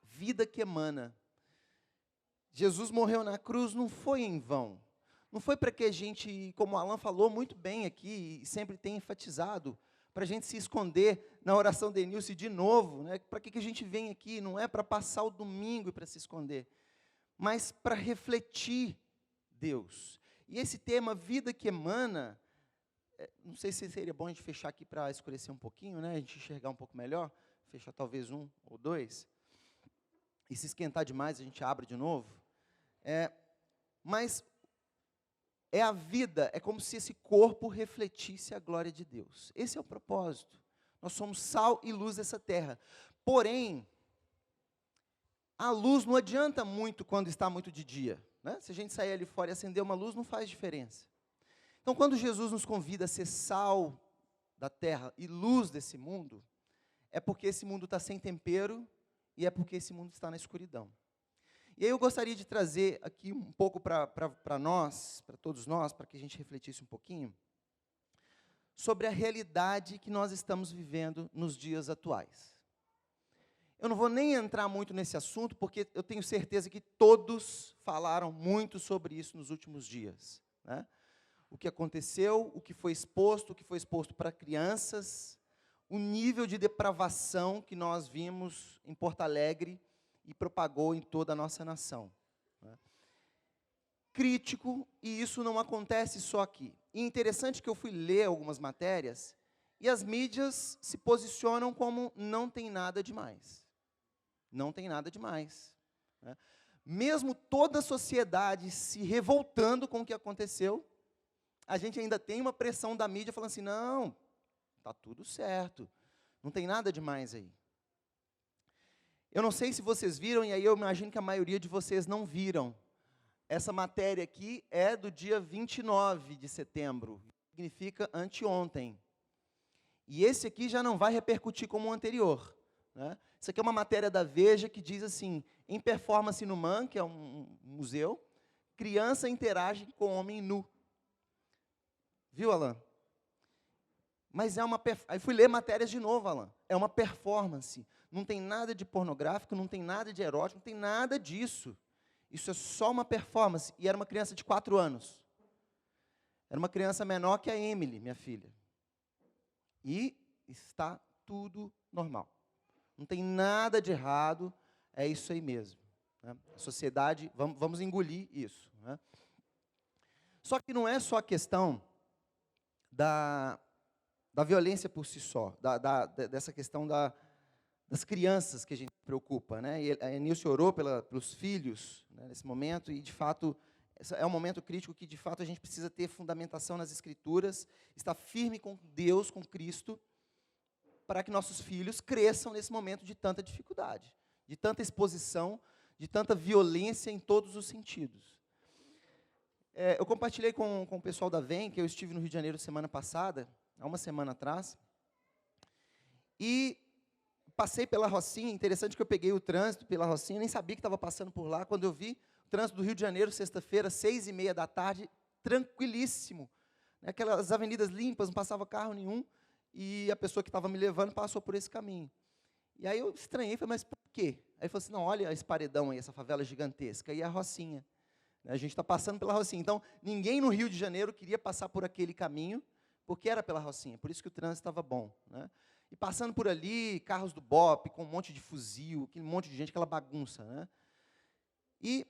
Vida que emana. Jesus morreu na cruz, não foi em vão. Não foi para que a gente, como o Alan falou muito bem aqui, e sempre tem enfatizado, para a gente se esconder na oração de Enilce de novo, né? Para que a gente vem aqui? Não é para passar o domingo e para se esconder, mas para refletir Deus. E esse tema, vida que emana, não sei se seria bom a gente fechar aqui para escurecer um pouquinho, né? A gente enxergar um pouco melhor, fechar talvez 1 ou 2, e se esquentar demais a gente abre de novo. Mas é a vida, é como se esse corpo refletisse a glória de Deus. Esse é o propósito. Nós somos sal e luz dessa terra. Porém, a luz não adianta muito quando está muito de dia, né? Se a gente sair ali fora e acender uma luz, não faz diferença. Então, quando Jesus nos convida a ser sal da terra e luz desse mundo, é porque esse mundo está sem tempero e é porque esse mundo está na escuridão. E aí eu gostaria de trazer aqui um pouco para nós, para todos nós, para que a gente refletisse um pouquinho, sobre a realidade que nós estamos vivendo nos dias atuais. Eu não vou nem entrar muito nesse assunto, porque eu tenho certeza que todos falaram muito sobre isso nos últimos dias, né? O que aconteceu, o que foi exposto para crianças, o nível de depravação que nós vimos em Porto Alegre e propagou em toda a nossa nação, né? Crítico, e isso não acontece só aqui. E interessante que eu fui ler algumas matérias, e as mídias se posicionam como não tem nada demais. Não tem nada demais, né? Mesmo toda a sociedade se revoltando com o que aconteceu, a gente ainda tem uma pressão da mídia falando assim, não, está tudo certo, não tem nada demais aí. Eu não sei se vocês viram, e aí eu imagino que a maioria de vocês não viram. Essa matéria aqui é do dia 29 de setembro, significa anteontem. E esse aqui já não vai repercutir como o anterior, né? Isso aqui é uma matéria da Veja que diz assim, em performance no MAN, que é um museu, criança interage com homem nu. Viu, Alan? Mas é uma... Aí fui ler matérias de novo, Alan. É uma performance. Não tem nada de pornográfico, não tem nada de erótico, não tem nada disso. Isso é só uma performance. E era uma criança de 4 anos. Era uma criança menor que a Emily, minha filha. E está tudo normal. Não tem nada de errado, é isso aí mesmo, né? A sociedade, vamos engolir isso, né? Só que não é só a questão da violência por si só, dessa questão das crianças que a gente se preocupa, né? E a Nilce orou pelos filhos, né, nesse momento, e, de fato, é um momento crítico que, de fato, a gente precisa ter fundamentação nas Escrituras, estar firme com Deus, com Cristo, para que nossos filhos cresçam nesse momento de tanta dificuldade, de tanta exposição, de tanta violência em todos os sentidos. Eu compartilhei com o pessoal da VEM, que eu estive no Rio de Janeiro semana passada, há uma semana atrás, e passei pela Rocinha. Interessante que eu peguei o trânsito pela Rocinha, nem sabia que estava passando por lá, quando eu vi o trânsito do Rio de Janeiro, sexta-feira, 6h30 da tarde, tranquilíssimo, né? Aquelas avenidas limpas, não passava carro nenhum, e a pessoa que estava me levando passou por esse caminho. E aí eu estranhei, falei, mas por quê? Aí ele falou assim, não, olha esse paredão aí, essa favela gigantesca, e a Rocinha. A gente está passando pela Rocinha. Então, ninguém no Rio de Janeiro queria passar por aquele caminho, porque era pela Rocinha, por isso que o trânsito estava bom, né? E passando por ali, carros do BOPE, com um monte de fuzil, aquele monte de gente, aquela bagunça, né? E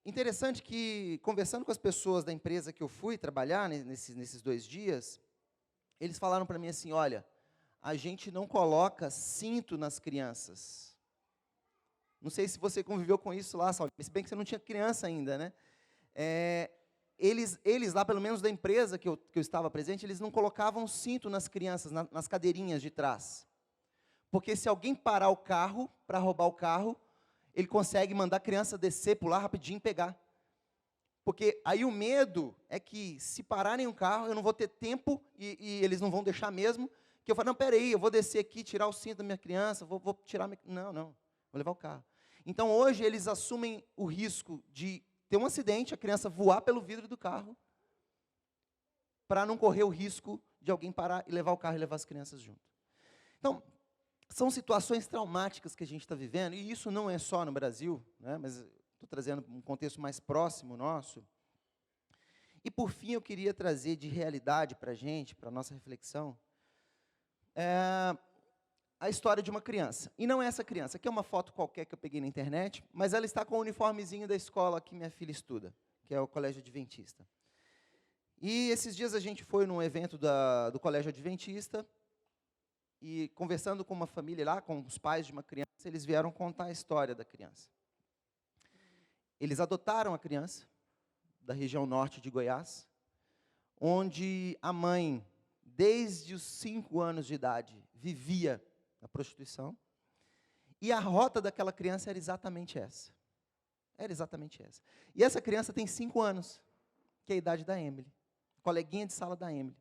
interessante que, conversando com as pessoas da empresa que eu fui trabalhar nesses 2 dias, eles falaram para mim assim, olha, a gente não coloca cinto nas crianças. Não sei se você conviveu com isso lá, Saulo, se bem que você não tinha criança ainda, né? Eles lá, pelo menos da empresa que eu estava presente, eles não colocavam cinto nas crianças, nas cadeirinhas de trás. Porque se alguém parar o carro, para roubar o carro, ele consegue mandar a criança descer, pular rapidinho e pegar. Porque aí o medo é que, se pararem um carro, eu não vou ter tempo, e eles não vão deixar mesmo, que eu falo, não, peraí, eu vou descer aqui, tirar o cinto da minha criança, vou tirar... Não, vou levar o carro. Então, hoje, eles assumem o risco de ter um acidente, a criança voar pelo vidro do carro, para não correr o risco de alguém parar e levar o carro e levar as crianças junto. Então, são situações traumáticas que a gente está vivendo, e isso não é só no Brasil, né, mas estou trazendo um contexto mais próximo nosso. E, por fim, eu queria trazer de realidade para a gente, para a nossa reflexão, a história de uma criança. E não é essa criança. Aqui é uma foto qualquer que eu peguei na internet, mas ela está com o uniformezinho da escola que minha filha estuda, que é o Colégio Adventista. E esses dias a gente foi num evento do Colégio Adventista, e conversando com uma família lá, com os pais de uma criança, eles vieram contar a história da criança. Eles adotaram a criança, da região norte de Goiás, onde a mãe, desde os 5 anos de idade, vivia na prostituição, e a rota daquela criança era exatamente essa. Era exatamente essa. E essa criança tem 5 anos, que é a idade da Emily. coleguinha de sala da Emily.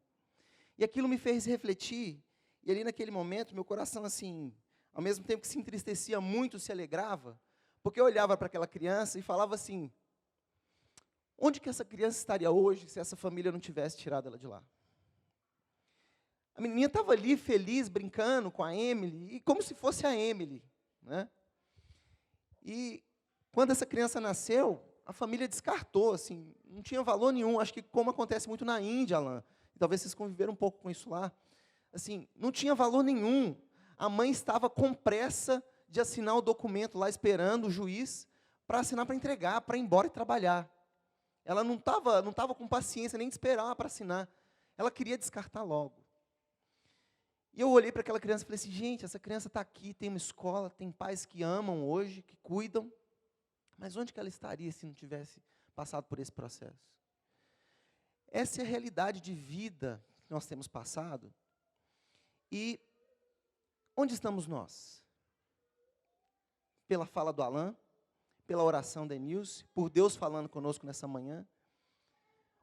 E aquilo me fez refletir, e ali naquele momento, meu coração, assim, ao mesmo tempo que se entristecia muito, se alegrava, porque eu olhava para aquela criança e falava assim, onde que essa criança estaria hoje se essa família não tivesse tirado ela de lá? A menininha estava ali feliz, brincando com a Emily, e como se fosse a Emily, né? E quando essa criança nasceu, a família descartou, assim, não tinha valor nenhum, acho que como acontece muito na Índia, Alan, talvez vocês conviveram um pouco com isso lá, assim, não tinha valor nenhum. A mãe estava com pressa de assinar o documento lá, esperando o juiz, para assinar, para entregar, para ir embora e trabalhar. Ela não estava com paciência nem de esperar para assinar. Ela queria descartar logo. E eu olhei para aquela criança e falei assim, gente, essa criança está aqui, tem uma escola, tem pais que amam hoje, que cuidam, mas onde que ela estaria se não tivesse passado por esse processo? Essa é a realidade de vida que nós temos passado. E onde estamos nós? Pela fala do Alan, pela oração da Enilce, por Deus falando conosco nessa manhã.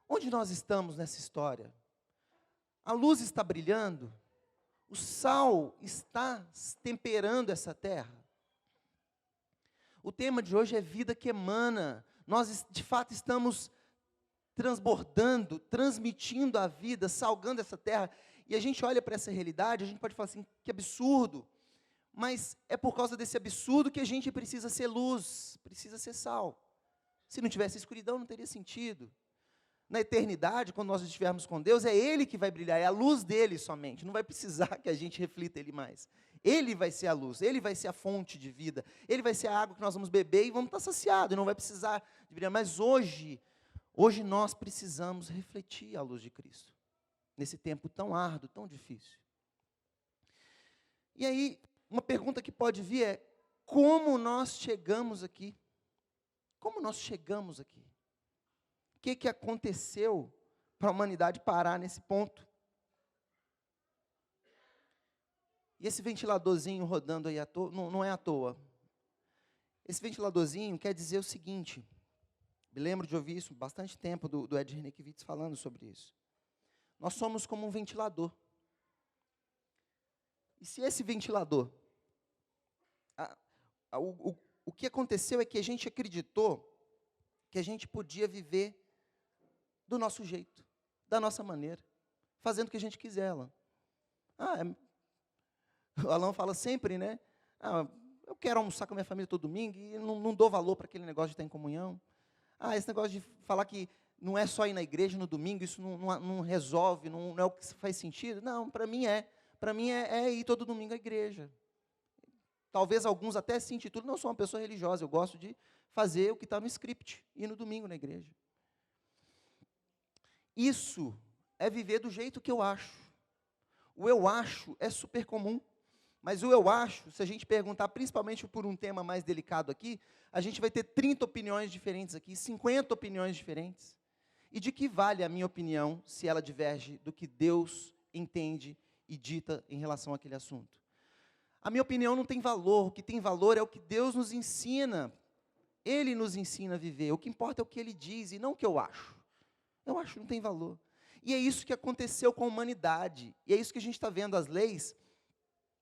Onde nós estamos nessa história? A luz está brilhando? O sal está temperando essa terra? O tema de hoje é vida que emana. Nós, de fato, estamos transbordando, transmitindo a vida, salgando essa terra. E a gente olha para essa realidade, a gente pode falar assim, que absurdo. Mas é por causa desse absurdo que a gente precisa ser luz, precisa ser sal. Se não tivesse escuridão, não teria sentido. Na eternidade, quando nós estivermos com Deus, é Ele que vai brilhar, é a luz dele somente. Não vai precisar que a gente reflita Ele mais. Ele vai ser a luz, Ele vai ser a fonte de vida, Ele vai ser a água que nós vamos beber e vamos estar saciados, e não vai precisar de brilhar. Mas hoje nós precisamos refletir a luz de Cristo, nesse tempo tão árduo, tão difícil. E aí, uma pergunta que pode vir é, como nós chegamos aqui? Como nós chegamos aqui? O que aconteceu para a humanidade parar nesse ponto? E esse ventiladorzinho rodando aí à toa, não é à toa. Esse ventiladorzinho quer dizer o seguinte, me lembro de ouvir isso há bastante tempo do Ed Renekiewicz falando sobre isso. Nós somos como um ventilador. E se esse ventilador, o que aconteceu é que a gente acreditou que a gente podia viver do nosso jeito, da nossa maneira, fazendo o que a gente quiser, Alan. O Alan fala sempre, né? Eu quero almoçar com a minha família todo domingo e não dou valor para aquele negócio de estar em comunhão. Esse negócio de falar que não é só ir na igreja no domingo, isso não resolve, não é o que faz sentido. Não, para mim é. Para mim é ir todo domingo à igreja. Talvez alguns até se intitulam, não sou uma pessoa religiosa, eu gosto de fazer o que está no script, ir no domingo na igreja. Isso é viver do jeito que eu acho. O eu acho é super comum, mas o eu acho, se a gente perguntar principalmente por um tema mais delicado aqui, a gente vai ter 30 opiniões diferentes aqui, 50 opiniões diferentes. E de que vale a minha opinião se ela diverge do que Deus entende e dita em relação àquele assunto? A minha opinião não tem valor, o que tem valor é o que Deus nos ensina. Ele nos ensina a viver, o que importa é o que Ele diz e não o que eu acho. Eu acho que não tem valor. E é isso que aconteceu com a humanidade, e é isso que a gente está vendo as leis.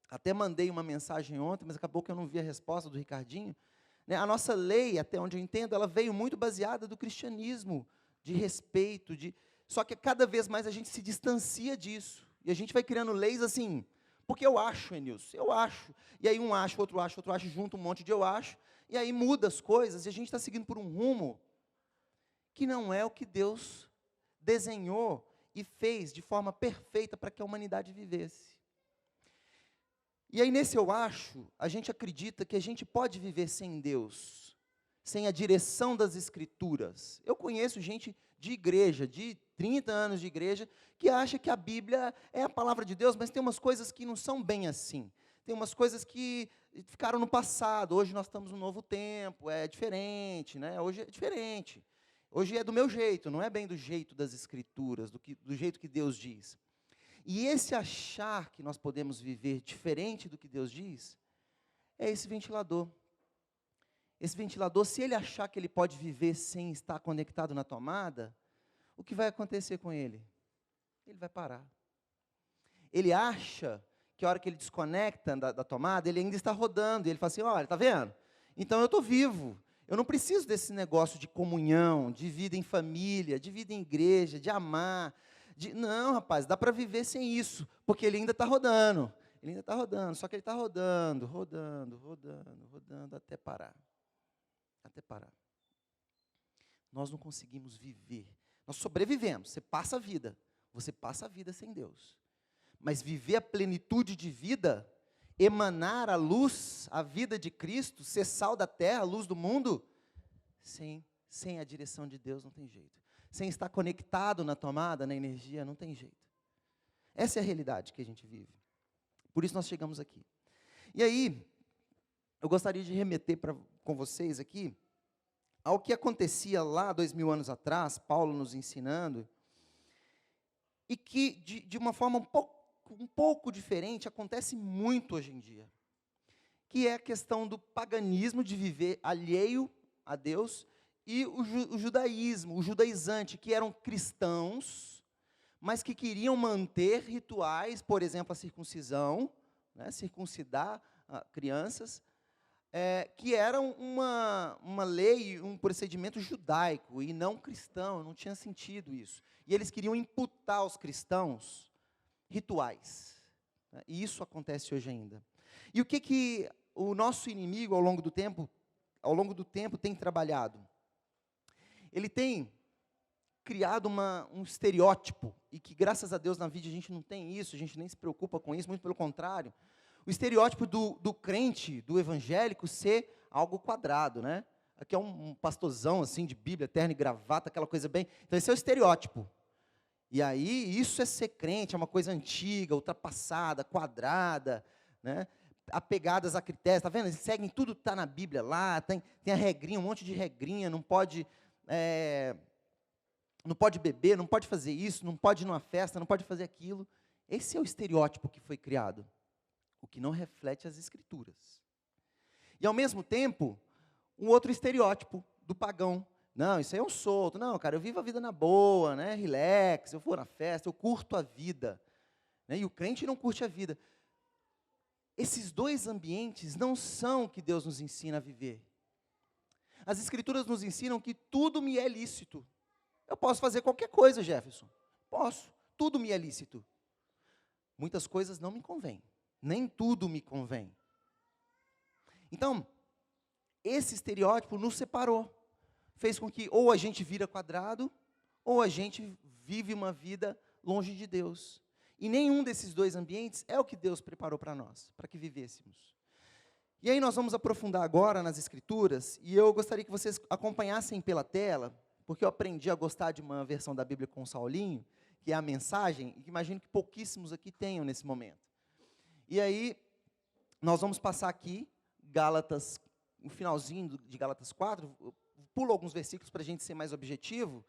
Até mandei uma mensagem ontem, mas acabou que eu não vi a resposta do Ricardinho. A nossa lei, até onde eu entendo, ela veio muito baseada do cristianismo, de respeito, só que cada vez mais a gente se distancia disso, e a gente vai criando leis assim, porque eu acho, Enilson, eu acho, e aí um acha, outro acha, junta um monte de eu acho, e aí muda as coisas, e a gente está seguindo por um rumo que não é o que Deus desenhou e fez de forma perfeita para que a humanidade vivesse. E aí nesse eu acho, a gente acredita que a gente pode viver sem Deus, sem a direção das Escrituras. Eu conheço gente de igreja, de 30 anos de igreja, que acha que a Bíblia é a palavra de Deus, mas tem umas coisas que não são bem assim. Tem umas coisas que ficaram no passado, hoje nós estamos num novo tempo, é diferente, né? Hoje é diferente. Hoje é do meu jeito, não é bem do jeito das Escrituras, do jeito que Deus diz. E esse achar que nós podemos viver diferente do que Deus diz, é esse ventilador. Esse ventilador, se ele achar que ele pode viver sem estar conectado na tomada, o que vai acontecer com ele? que ele vai parar. Ele acha que a hora que ele desconecta da tomada, ele ainda está rodando. E ele fala assim, olha, está vendo? Então eu estou vivo. Eu não preciso desse negócio de comunhão, de vida em família, de vida em igreja, de amar. Não, rapaz, dá para viver sem isso, porque ele ainda está rodando. Ele ainda está rodando, só que ele está rodando, até parar. Até parar. Nós não conseguimos viver. Nós sobrevivemos, você passa a vida sem Deus. Mas viver a plenitude de vida, emanar a luz, a vida de Cristo, ser sal da terra, a luz do mundo, sem a direção de Deus não tem jeito. Sem estar conectado na tomada, na energia, não tem jeito. Essa é a realidade que a gente vive. Por isso nós chegamos aqui. E aí, eu gostaria de remeter com vocês aqui ao que acontecia lá 2000 anos atrás, Paulo nos ensinando, e que de uma forma um pouco diferente acontece muito hoje em dia, que é a questão do paganismo, de viver alheio a Deus, e o judaísmo, o judaizante, que eram cristãos, mas que queriam manter rituais, por exemplo, a circuncisão, né, circuncidar crianças, que eram uma lei, um procedimento judaico e não cristão, não tinha sentido isso. E eles queriam imputar aos cristãos rituais, né, e isso acontece hoje ainda. E o que o nosso inimigo, ao longo do tempo, tem trabalhado? Ele tem criado um estereótipo, e que graças a Deus na vida a gente não tem isso, a gente nem se preocupa com isso, muito pelo contrário. O estereótipo do crente, do evangélico, ser algo quadrado, né? Aqui é um pastorzão assim, de Bíblia, terno e gravata, aquela coisa bem... Então esse é o estereótipo. E aí, isso é ser crente, é uma coisa antiga, ultrapassada, quadrada, né? Apegadas a critérios, está vendo? Eles seguem tudo que está na Bíblia lá, tem a regrinha, um monte de regrinha, não pode beber, não pode fazer isso, não pode ir numa festa, não pode fazer aquilo. Esse é o estereótipo que foi criado, o que não reflete as Escrituras. E, ao mesmo tempo, um outro estereótipo do pagão. Não, isso aí é um solto. Não, cara, eu vivo a vida na boa, né? Relax, eu vou na festa, eu curto a vida. Né? E o crente não curte a vida. Esses dois ambientes não são o que Deus nos ensina a viver. As Escrituras nos ensinam que tudo me é lícito. Eu posso fazer qualquer coisa, Jefferson. Posso. Tudo me é lícito. Muitas coisas não me convêm. Nem tudo me convém. Então, esse estereótipo nos separou. Fez com que ou a gente vira quadrado, ou a gente vive uma vida longe de Deus. E nenhum desses dois ambientes é o que Deus preparou para nós, para que vivêssemos. E aí nós vamos aprofundar agora nas Escrituras, e eu gostaria que vocês acompanhassem pela tela, porque eu aprendi a gostar de uma versão da Bíblia com o Saulinho, que é a mensagem, e que imagino que pouquíssimos aqui tenham nesse momento. E aí, nós vamos passar aqui, Gálatas, no finalzinho de Gálatas 4, eu pulo alguns versículos para a gente ser mais objetivo,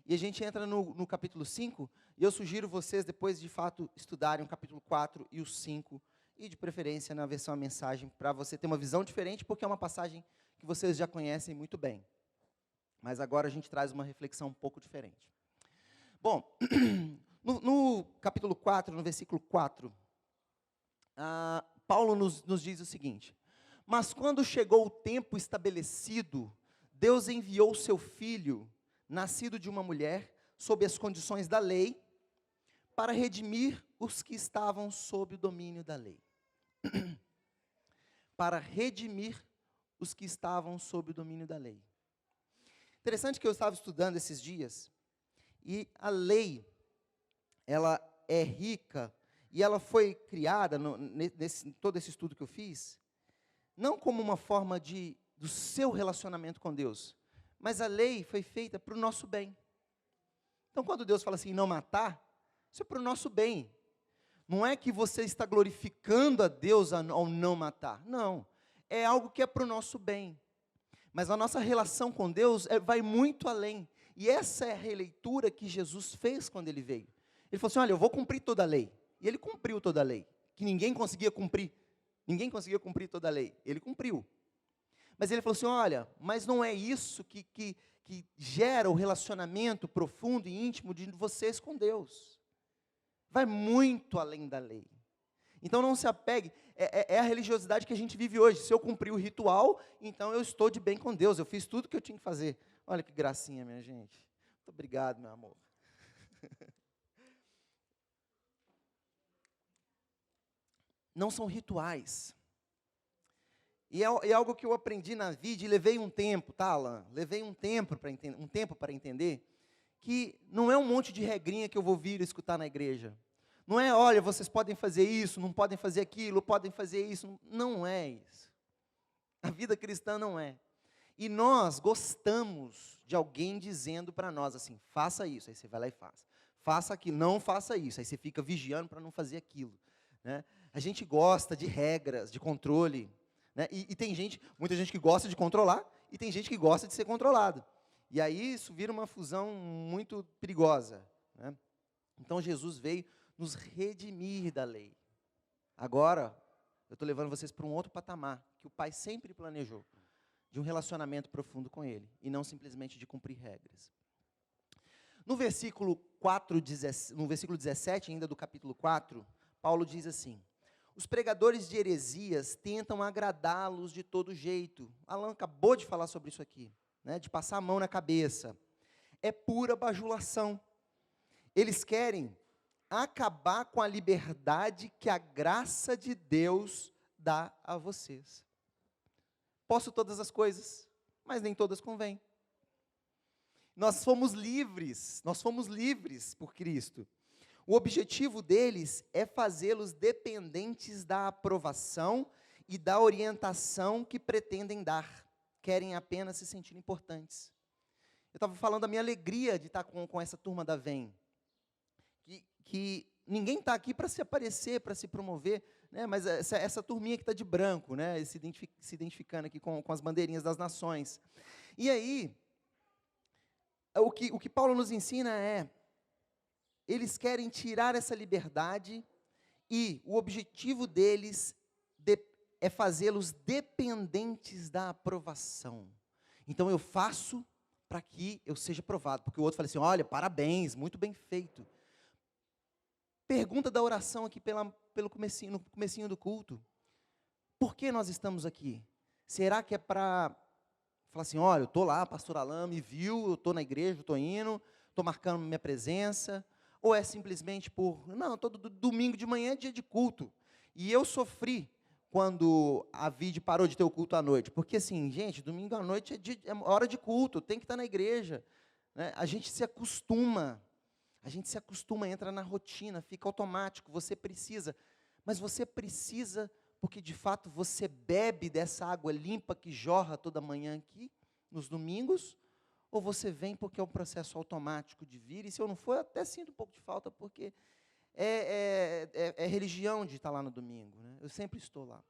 e a gente entra no capítulo 5, e eu sugiro vocês, depois de fato, estudarem o capítulo 4 e o 5, e de preferência na versão a mensagem, para você ter uma visão diferente, porque é uma passagem que vocês já conhecem muito bem. Mas agora a gente traz uma reflexão um pouco diferente. Bom, no capítulo 4, no versículo 4, Paulo nos diz o seguinte: mas quando chegou o tempo estabelecido, Deus enviou o seu Filho, nascido de uma mulher, sob as condições da lei, para redimir os que estavam sob o domínio da lei. Para redimir os que estavam sob o domínio da lei. Interessante que eu estava estudando esses dias, e a lei, ela é rica, e ela foi criada, todo esse estudo que eu fiz, não como uma forma do seu relacionamento com Deus, mas a lei foi feita para o nosso bem. Então, quando Deus fala assim, não matar, isso é para o nosso bem. Não é que você está glorificando a Deus ao não matar. Não. É algo que é para o nosso bem. Mas a nossa relação com Deus vai muito além. E essa é a releitura que Jesus fez quando Ele veio. Ele falou assim, olha, eu vou cumprir toda a lei. E Ele cumpriu toda a lei. Que ninguém conseguia cumprir. Ninguém conseguia cumprir toda a lei. Ele cumpriu. Mas Ele falou assim, olha, mas não é isso que gera o relacionamento profundo e íntimo de vocês com Deus. vai muito além da lei. Então não se apegue, é a religiosidade que a gente vive hoje. Se eu cumprir o ritual, então eu estou de bem com Deus, eu fiz tudo que eu tinha que fazer. Olha que gracinha, minha gente. Muito obrigado, meu amor. Não são rituais. E é algo que eu aprendi na vida e levei um tempo, tá, Alan? Levei um tempo para entender que não é um monte de regrinha que eu vou vir escutar na igreja. Não é, olha, vocês podem fazer isso, não podem fazer aquilo, podem fazer isso. Não é isso. A vida cristã não é. E nós gostamos de alguém dizendo para nós assim, faça isso, aí você vai lá e faz. Faça aquilo, não faça isso, aí você fica vigiando para não fazer aquilo. Né? A gente gosta de regras, de controle. Né? E tem muita gente que gosta de controlar, e tem gente que gosta de ser controlado. E aí isso vira uma fusão muito perigosa. Né? Então Jesus veio nos redimir da lei. Agora, eu estou levando vocês para um outro patamar, que o Pai sempre planejou, de um relacionamento profundo com Ele, e não simplesmente de cumprir regras. No versículo 17, ainda do capítulo 4, Paulo diz assim, os pregadores de heresias tentam agradá-los de todo jeito. Alan acabou de falar sobre isso aqui, né, de passar a mão na cabeça. É pura bajulação. Eles querem acabar com a liberdade que a graça de Deus dá a vocês. Posso todas as coisas, mas nem todas convêm. Nós fomos livres por Cristo. O objetivo deles é fazê-los dependentes da aprovação e da orientação que pretendem dar. Querem apenas se sentir importantes. Eu estava falando da minha alegria de estar com essa turma da VEM. Que ninguém está aqui para se aparecer, para se promover, né? Mas essa turminha que está de branco, né? se identificando aqui com as bandeirinhas das nações. E aí, o que Paulo nos ensina é, eles querem tirar essa liberdade e o objetivo deles é fazê-los dependentes da aprovação. Então eu faço para que eu seja aprovado, porque o outro fala assim, olha, parabéns, muito bem feito. Pergunta da oração aqui no comecinho do culto. Por que nós estamos aqui? Será que é para falar assim, olha, eu estou lá, pastor Alain me viu, eu estou na igreja, estou indo, estou marcando minha presença, ou é simplesmente não, todo domingo de manhã é dia de culto, e eu sofri quando a Vide parou de ter o culto à noite, porque assim, gente, domingo à noite é hora de culto, tem que estar na igreja, né? A gente se acostuma, entra na rotina, fica automático, você precisa, mas você precisa porque de fato você bebe dessa água limpa que jorra toda manhã aqui, nos domingos, ou você vem porque é um processo automático de vir, e se eu não for, eu até sinto um pouco de falta, porque é religião de estar lá no domingo, né? Eu sempre estou lá.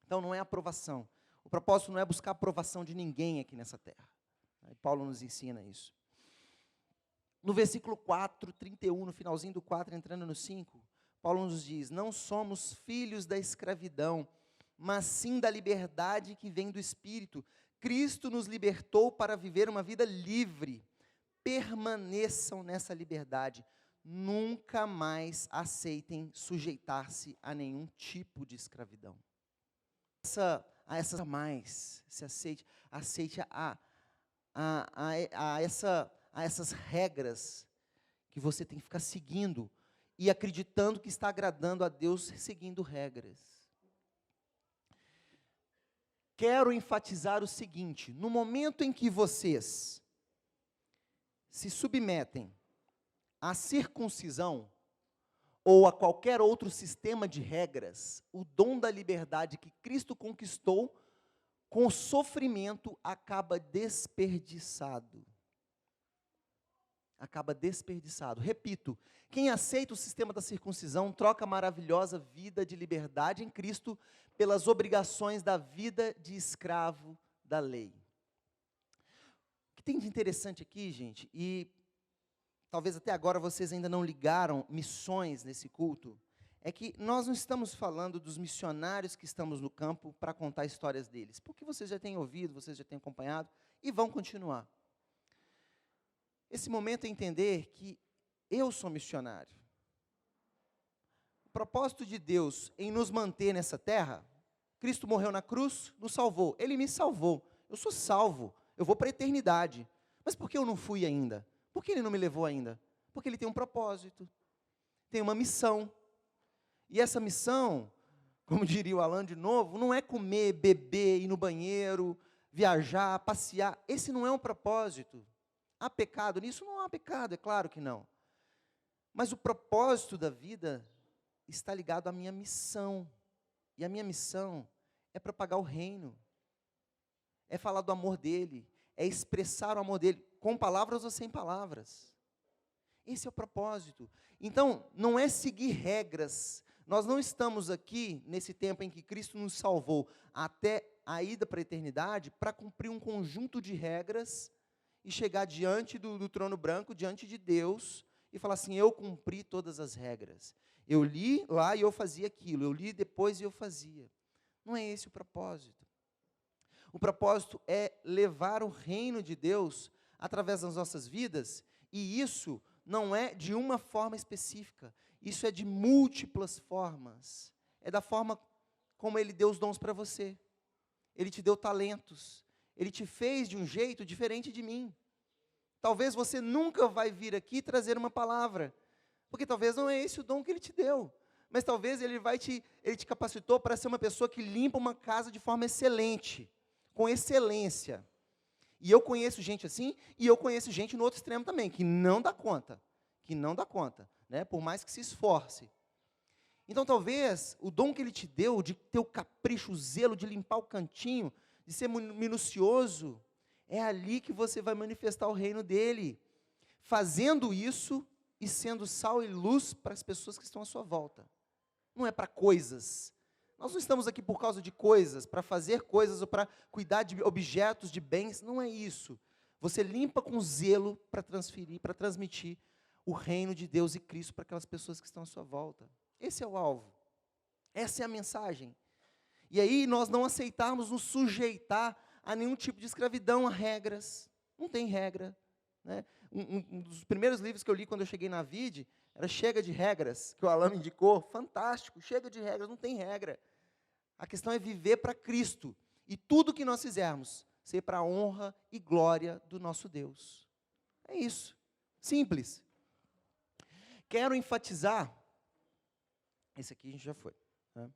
Então não é aprovação, o propósito não é buscar a aprovação de ninguém aqui nessa terra. E Paulo nos ensina isso. No versículo 4, 31, no finalzinho do 4, entrando no 5, Paulo nos diz, não somos filhos da escravidão, mas sim da liberdade que vem do Espírito. Cristo nos libertou para viver uma vida livre. Permaneçam nessa liberdade. Nunca mais aceitem sujeitar-se a nenhum tipo de escravidão. Aceite essas regras que você tem que ficar seguindo e acreditando que está agradando a Deus seguindo regras. Quero enfatizar o seguinte, no momento em que vocês se submetem à circuncisão ou a qualquer outro sistema de regras, o dom da liberdade que Cristo conquistou com o sofrimento acaba desperdiçado. Repito, quem aceita o sistema da circuncisão troca a maravilhosa vida de liberdade em Cristo pelas obrigações da vida de escravo da lei. O que tem de interessante aqui, gente, e talvez até agora vocês ainda não ligaram missões nesse culto, é que nós não estamos falando dos missionários que estamos no campo para contar histórias deles, porque vocês já têm ouvido, vocês já têm acompanhado e vão continuar. Esse momento é entender que eu sou missionário. propósito de Deus em nos manter nessa terra, Cristo morreu na cruz, nos salvou. Ele me salvou. Eu sou salvo. Eu vou para a eternidade. Mas por que eu não fui ainda? Por que Ele não me levou ainda? Porque Ele tem um propósito. Tem uma missão. E essa missão, como diria o Alan de novo, não é comer, beber, ir no banheiro, viajar, passear. Esse não é um propósito. Há pecado nisso? Não há pecado, é claro que não. Mas o propósito da vida está ligado à minha missão. E a minha missão é propagar o reino. É falar do amor dele. É expressar o amor dele, com palavras ou sem palavras. Esse é o propósito. Então, não é seguir regras. Nós não estamos aqui, nesse tempo em que Cristo nos salvou, até a ida para a eternidade, para cumprir um conjunto de regras e chegar diante do trono branco, diante de Deus, e falar assim, eu cumpri todas as regras. Eu li lá e eu fazia aquilo, eu li depois e eu fazia. Não é esse o propósito. O propósito é levar o reino de Deus através das nossas vidas, e isso não é de uma forma específica, isso é de múltiplas formas. É da forma como Ele deu os dons para você. Ele te deu talentos, Ele te fez de um jeito diferente de mim. Talvez você nunca vai vir aqui trazer uma palavra, porque talvez não é esse o dom que Ele te deu, mas talvez Ele te capacitou para ser uma pessoa que limpa uma casa de forma excelente, com excelência. E eu conheço gente assim, e eu conheço gente no outro extremo também, que não dá conta, né? Por mais que se esforce. Então talvez o dom que Ele te deu, de ter o capricho, o zelo, de limpar o cantinho, de ser minucioso, é ali que você vai manifestar o reino dEle, fazendo isso e sendo sal e luz para as pessoas que estão à sua volta. Não é para coisas. Nós não estamos aqui por causa de coisas, para fazer coisas ou para cuidar de objetos, de bens, não é isso. Você limpa com zelo para transmitir o reino de Deus e Cristo para aquelas pessoas que estão à sua volta. Esse é o alvo. Essa é a mensagem. E aí nós não aceitarmos nos sujeitar a nenhum tipo de escravidão, a regras. Não tem regra, né? Um dos primeiros livros que eu li quando eu cheguei na VID era Chega de Regras, que o Alan me indicou. Fantástico, chega de regras, não tem regra. A questão é viver para Cristo. E tudo que nós fizermos, ser para a honra e glória do nosso Deus. É isso. Simples. Quero enfatizar. Esse aqui a gente já foi. Né?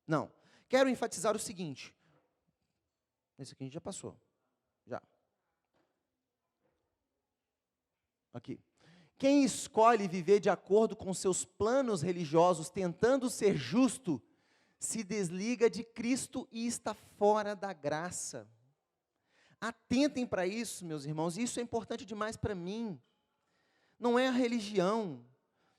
Não. Quero enfatizar o seguinte. Esse aqui a gente já passou. Já. Aqui. Quem escolhe viver de acordo com seus planos religiosos, tentando ser justo, se desliga de Cristo e está fora da graça. Atentem para isso, meus irmãos, isso é importante demais para mim. Não é a religião,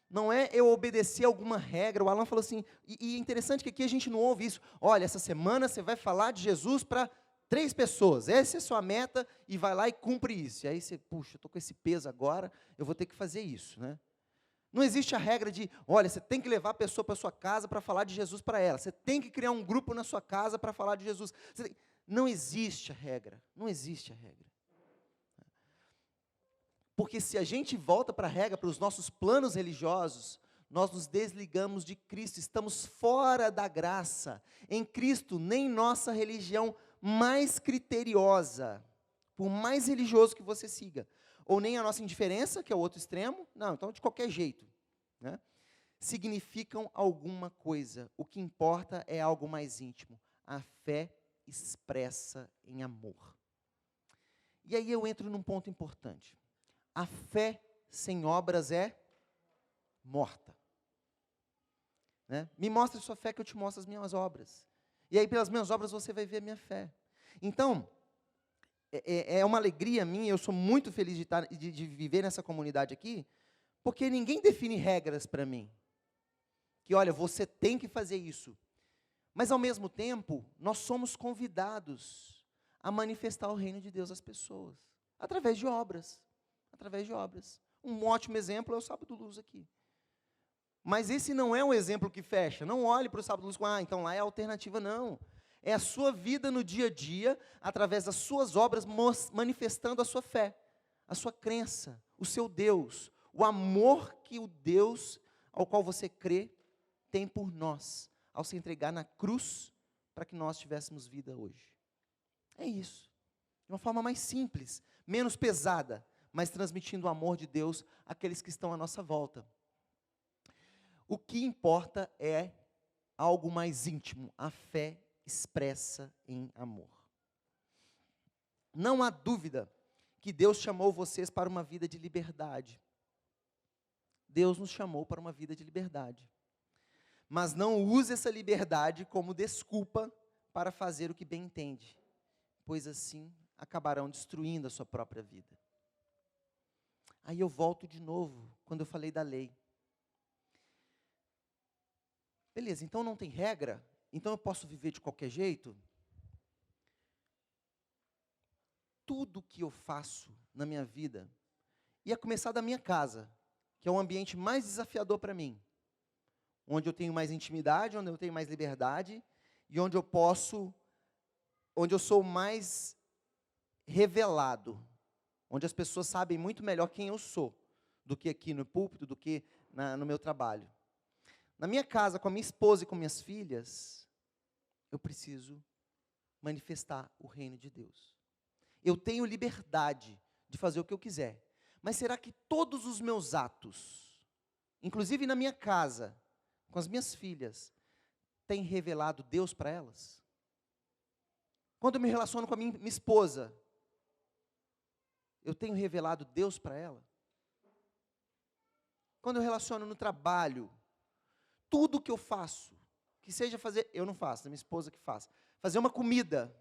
não é eu obedecer alguma regra. O Alan falou assim, e é interessante que aqui a gente não ouve isso. Olha, essa semana você vai falar de Jesus para 3 pessoas, essa é a sua meta, e vai lá e cumpre isso. E aí você, puxa, eu estou com esse peso agora, eu vou ter que fazer isso, né? Não existe a regra de, olha, você tem que levar a pessoa para a sua casa para falar de Jesus para ela. Você tem que criar um grupo na sua casa para falar de Jesus. Não existe a regra. Não existe a regra. Porque se a gente volta para a regra, para os nossos planos religiosos, nós nos desligamos de Cristo, estamos fora da graça. Em Cristo, nem nossa religião mais criteriosa, por mais religioso que você siga, ou nem a nossa indiferença, que é o outro extremo, não, então de qualquer jeito, né? Significam alguma coisa. O que importa é algo mais íntimo, a fé expressa em amor. E aí eu entro num ponto importante. A fé sem obras é morta. Né? Me mostre sua fé que eu te mostro as minhas obras. E aí pelas minhas obras você vai ver a minha fé. Então, é uma alegria minha, eu sou muito feliz de viver nessa comunidade aqui, porque ninguém define regras para mim. Que, olha, você tem que fazer isso. Mas, ao mesmo tempo, nós somos convidados a manifestar o reino de Deus às pessoas, através de obras. Através de obras. Um ótimo exemplo é o Sábado Luz aqui. Mas esse não é um exemplo que fecha. Não olhe para o Sábado Luz com, então lá é a alternativa, não. É a sua vida no dia a dia, através das suas obras, manifestando a sua fé, a sua crença, o seu Deus, o amor que o Deus ao qual você crê tem por nós, ao se entregar na cruz, para que nós tivéssemos vida hoje. É isso. De uma forma mais simples, menos pesada, mas transmitindo o amor de Deus àqueles que estão à nossa volta. O que importa é algo mais íntimo, a fé expressa em amor. Não há dúvida que Deus chamou vocês para uma vida de liberdade. Deus nos chamou para uma vida de liberdade. Mas não use essa liberdade como desculpa para fazer o que bem entende, pois assim acabarão destruindo a sua própria vida. Aí eu volto de novo, quando eu falei da lei. Beleza, então não tem regra? Então eu posso viver de qualquer jeito? Tudo que eu faço na minha vida, ia começar da minha casa, que é o ambiente mais desafiador para mim, onde eu tenho mais intimidade, onde eu tenho mais liberdade, e onde eu sou mais revelado, onde as pessoas sabem muito melhor quem eu sou, do que aqui no púlpito, do que no meu trabalho. Na minha casa, com a minha esposa e com minhas filhas, eu preciso manifestar o reino de Deus. Eu tenho liberdade de fazer o que eu quiser. Mas será que todos os meus atos, inclusive na minha casa, com as minhas filhas, têm revelado Deus para elas? Quando eu me relaciono com a minha esposa, eu tenho revelado Deus para ela? Quando eu relaciono no trabalho, tudo que eu faço, que seja fazer, eu não faço, é minha esposa que faz, fazer uma comida,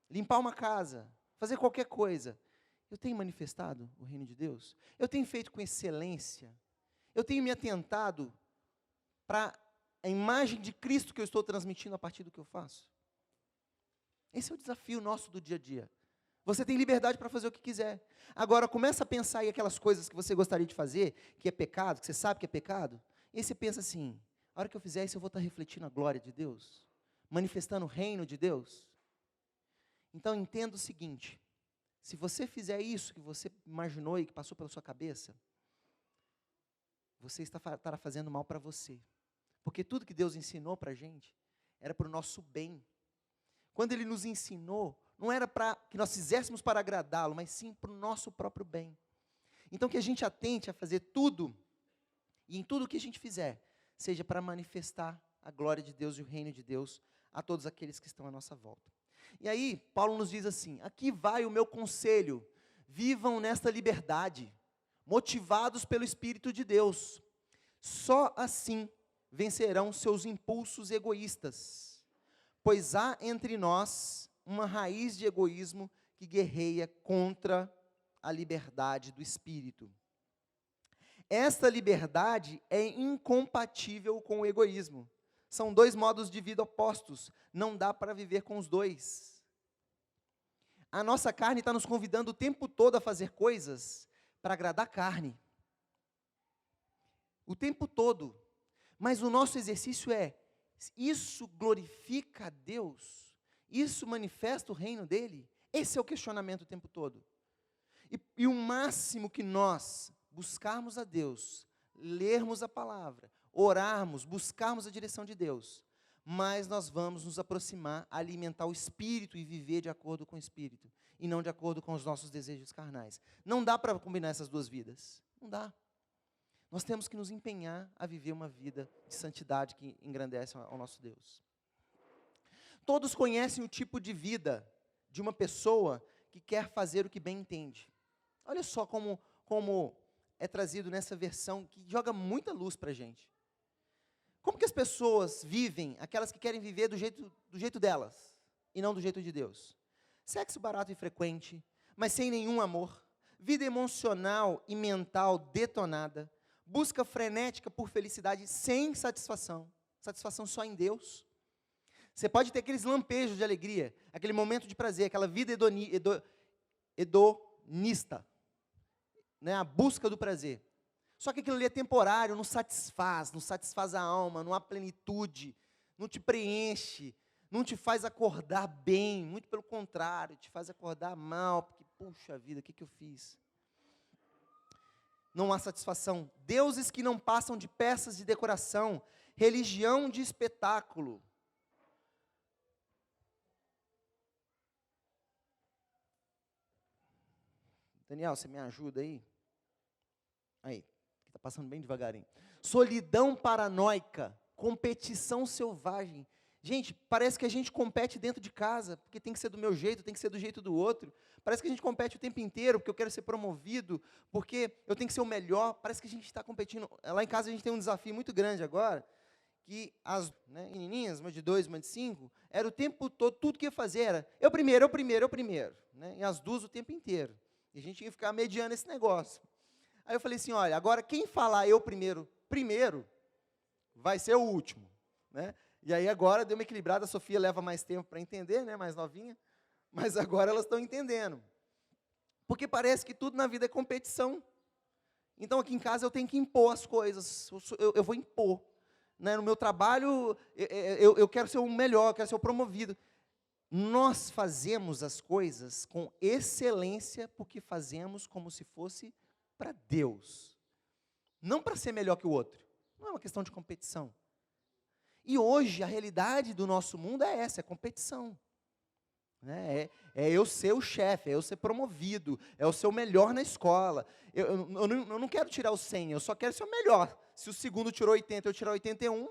limpar uma casa, fazer qualquer coisa, eu tenho manifestado o reino de Deus? Eu tenho feito com excelência? Eu tenho me atentado para a imagem de Cristo que eu estou transmitindo a partir do que eu faço? Esse é o desafio nosso do dia a dia. Você tem liberdade para fazer o que quiser. Agora, começa a pensar aí aquelas coisas que você gostaria de fazer, que é pecado, que você sabe que é pecado, e você pensa assim, a hora que eu fizer isso, eu vou estar refletindo a glória de Deus, manifestando o reino de Deus. Então, entenda o seguinte, se você fizer isso que você imaginou e que passou pela sua cabeça, você estará fazendo mal para você. Porque tudo que Deus ensinou para a gente, era para o nosso bem. Quando Ele nos ensinou, não era para que nós fizéssemos para agradá-lo, mas sim para o nosso próprio bem. Então, que a gente atente a fazer tudo, e em tudo que a gente fizer, seja para manifestar a glória de Deus e o reino de Deus a todos aqueles que estão à nossa volta. E aí, Paulo nos diz assim, aqui vai o meu conselho, vivam nesta liberdade, motivados pelo Espírito de Deus. Só assim vencerão seus impulsos egoístas, pois há entre nós uma raiz de egoísmo que guerreia contra a liberdade do Espírito. Esta liberdade é incompatível com o egoísmo. São dois modos de vida opostos. Não dá para viver com os dois. A nossa carne está nos convidando o tempo todo a fazer coisas para agradar a carne. O tempo todo. Mas o nosso exercício é, isso glorifica a Deus? Isso manifesta o reino dele? Esse é o questionamento o tempo todo. E o máximo que nós buscarmos a Deus, lermos a palavra, orarmos, buscarmos a direção de Deus, mas nós vamos nos aproximar, alimentar o Espírito e viver de acordo com o Espírito, e não de acordo com os nossos desejos carnais. Não dá para combinar essas duas vidas. Não dá. Nós temos que nos empenhar a viver uma vida de santidade que engrandece ao nosso Deus. Todos conhecem o tipo de vida de uma pessoa que quer fazer o que bem entende. Olha só como é trazido nessa versão que joga muita luz para a gente. Como que as pessoas vivem, aquelas que querem viver do jeito delas, e não do jeito de Deus? Sexo barato e frequente, mas sem nenhum amor, vida emocional e mental detonada, busca frenética por felicidade sem satisfação, satisfação só em Deus. Você pode ter aqueles lampejos de alegria, aquele momento de prazer, aquela vida hedonista, né, a busca do prazer. Só que aquilo ali é temporário, não satisfaz a alma, não há plenitude, não te preenche, não te faz acordar bem, muito pelo contrário, te faz acordar mal, porque, puxa vida, o que eu fiz? não há satisfação. Deuses que não passam de peças de decoração, religião de espetáculo. Daniel, você me ajuda aí? Aí, está passando bem devagarinho. Solidão paranoica, competição selvagem. Gente, parece que a gente compete dentro de casa, porque tem que ser do meu jeito, tem que ser do jeito do outro. Parece que a gente compete o tempo inteiro, porque eu quero ser promovido, porque eu tenho que ser o melhor. Parece que a gente está competindo. Lá em casa a gente tem um desafio muito grande agora, que as menininhas, uma de 2, uma de 5, era o tempo todo, tudo que ia fazer era, eu primeiro, eu primeiro, eu primeiro. Né? E as duas o tempo inteiro. E a gente ia ficar mediando esse negócio. Aí eu falei assim, olha, agora quem falar eu primeiro, vai ser o último. Né? E aí agora deu uma equilibrada, a Sofia leva mais tempo para entender, né, mais novinha, mas agora elas estão entendendo. Porque parece que tudo na vida é competição. Então aqui em casa eu tenho que impor as coisas, eu vou impor. Né? No meu trabalho eu quero ser o melhor, eu quero ser o promovido. Nós fazemos as coisas com excelência porque fazemos como se fosse para Deus. Não para ser melhor que o outro. Não é uma questão de competição. E hoje a realidade do nosso mundo é essa, é competição. Né? É eu ser o chefe, é eu ser promovido, é eu ser o melhor na escola. Eu não quero tirar o 100, eu só quero ser o melhor. Se o segundo tirou 80, eu tirar 81,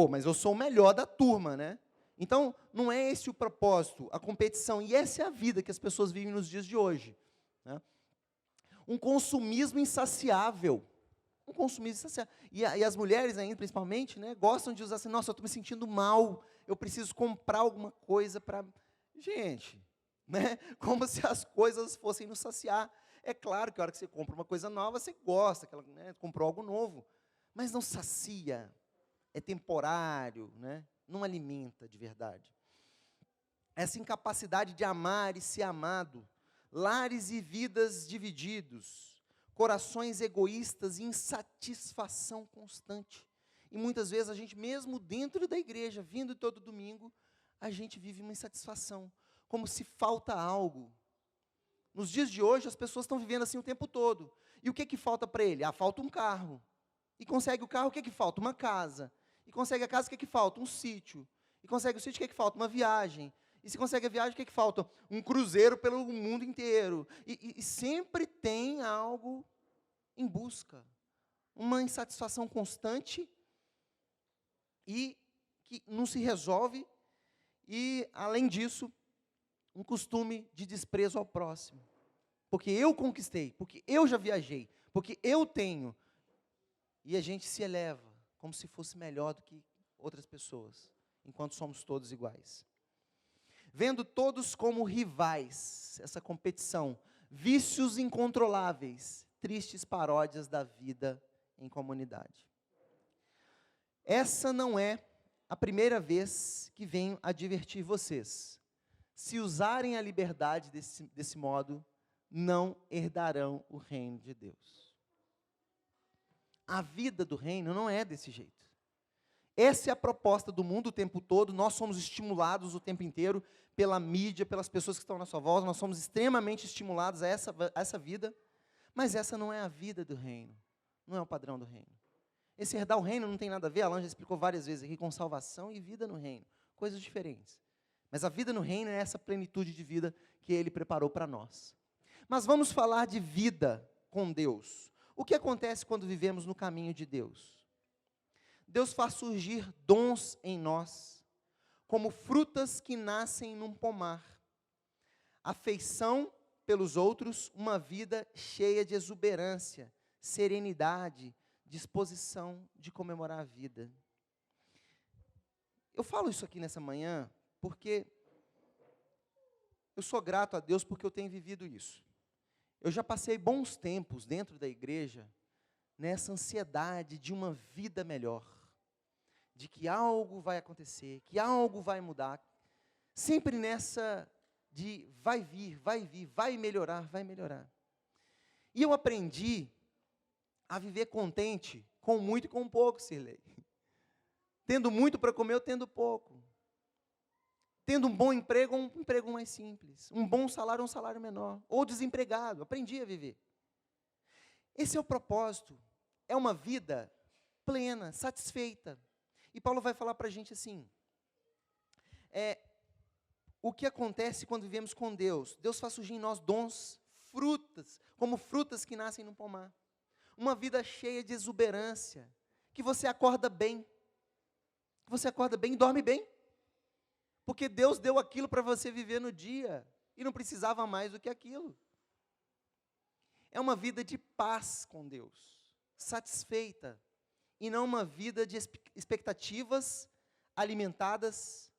mas eu sou o melhor da turma, né? Então, não é esse o propósito, a competição. E essa é a vida que as pessoas vivem nos dias de hoje. Né? Um consumismo insaciável. Um consumismo insaciável. E as mulheres ainda, principalmente, né, gostam de usar assim, nossa, eu estou me sentindo mal, eu preciso comprar alguma coisa para... Gente, né, como se as coisas fossem nos saciar. É claro que a hora que você compra uma coisa nova, você gosta, né, comprou algo novo. Mas não sacia, é temporário, né? Não alimenta de verdade. Essa incapacidade de amar e ser amado, lares e vidas divididos, corações egoístas e insatisfação constante. E muitas vezes a gente, mesmo dentro da igreja, vindo todo domingo, a gente vive uma insatisfação, como se falta algo. Nos dias de hoje, as pessoas estão vivendo assim o tempo todo. E o que falta para ele? Falta um carro. E consegue o carro, o que falta? Uma casa. E consegue a casa, o que falta? Um sítio. E consegue o sítio, o que falta? Uma viagem. E se consegue a viagem, o que falta? Um cruzeiro pelo mundo inteiro. E sempre tem algo em busca. Uma insatisfação constante e que não se resolve. E, além disso, um costume de desprezo ao próximo. Porque eu conquistei, porque eu já viajei, porque eu tenho. E a gente se eleva como se fosse melhor do que outras pessoas, enquanto somos todos iguais. Vendo todos como rivais, essa competição, vícios incontroláveis, tristes paródias da vida em comunidade. Essa não é a primeira vez que venho advertir vocês. Se usarem a liberdade desse modo, não herdarão o reino de Deus. A vida do reino não é desse jeito. Essa é a proposta do mundo o tempo todo, nós somos estimulados o tempo inteiro pela mídia, pelas pessoas que estão na sua volta, nós somos extremamente estimulados a essa vida, mas essa não é a vida do reino, não é o padrão do reino. Esse herdar o reino não tem nada a ver, Alan já explicou várias vezes aqui, com salvação e vida no reino, coisas diferentes. Mas a vida no reino é essa plenitude de vida que Ele preparou para nós. Mas vamos falar de vida com Deus. O que acontece quando vivemos no caminho de Deus? Deus faz surgir dons em nós, como frutas que nascem num pomar. Afeição pelos outros, uma vida cheia de exuberância, serenidade, disposição de comemorar a vida. Eu falo isso aqui nessa manhã porque eu sou grato a Deus porque eu tenho vivido isso. Eu já passei bons tempos dentro da igreja nessa ansiedade de uma vida melhor, de que algo vai acontecer, que algo vai mudar, sempre nessa de vai vir, vai melhorar, vai melhorar. E eu aprendi a viver contente com muito e com pouco, Sirlei. Tendo muito para comer, eu tendo pouco. Tendo um bom emprego, um emprego mais simples. Um bom salário, um salário menor. Ou desempregado, aprendi a viver. Esse é o propósito. É uma vida plena, satisfeita. E Paulo vai falar para a gente assim, o que acontece quando vivemos com Deus? Deus faz surgir em nós dons, frutas, como frutas que nascem no pomar. Uma vida cheia de exuberância, que você acorda bem. Você acorda bem e dorme bem. Porque Deus deu aquilo para você viver no dia, e não precisava mais do que aquilo. É uma vida de paz com Deus, satisfeita, e não uma vida de expectativas alimentadas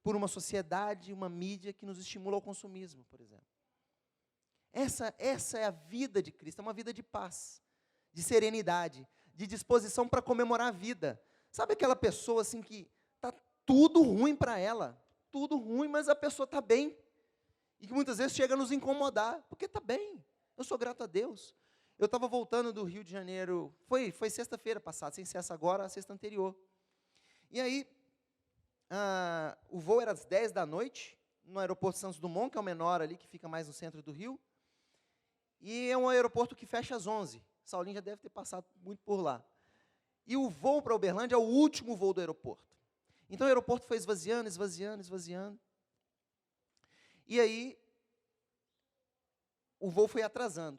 por uma sociedade, uma mídia que nos estimula ao consumismo, por exemplo. Essa é a vida de Cristo, é uma vida de paz, de serenidade, de disposição para comemorar a vida. Sabe aquela pessoa assim que está tudo ruim para ela, tudo ruim, mas a pessoa está bem, e que muitas vezes chega a nos incomodar, porque está bem, eu sou grato a Deus. Eu estava voltando do Rio de Janeiro, foi sexta-feira passada, sem ser essa agora, a sexta anterior. E aí, o voo era às 10 da noite, no aeroporto Santos Dumont, que é o menor ali, que fica mais no centro do Rio. E é um aeroporto que fecha às 11. Saulinho já deve ter passado muito por lá. E o voo para Uberlândia é o último voo do aeroporto. Então o aeroporto foi esvaziando, esvaziando, esvaziando. E aí, o voo foi atrasando.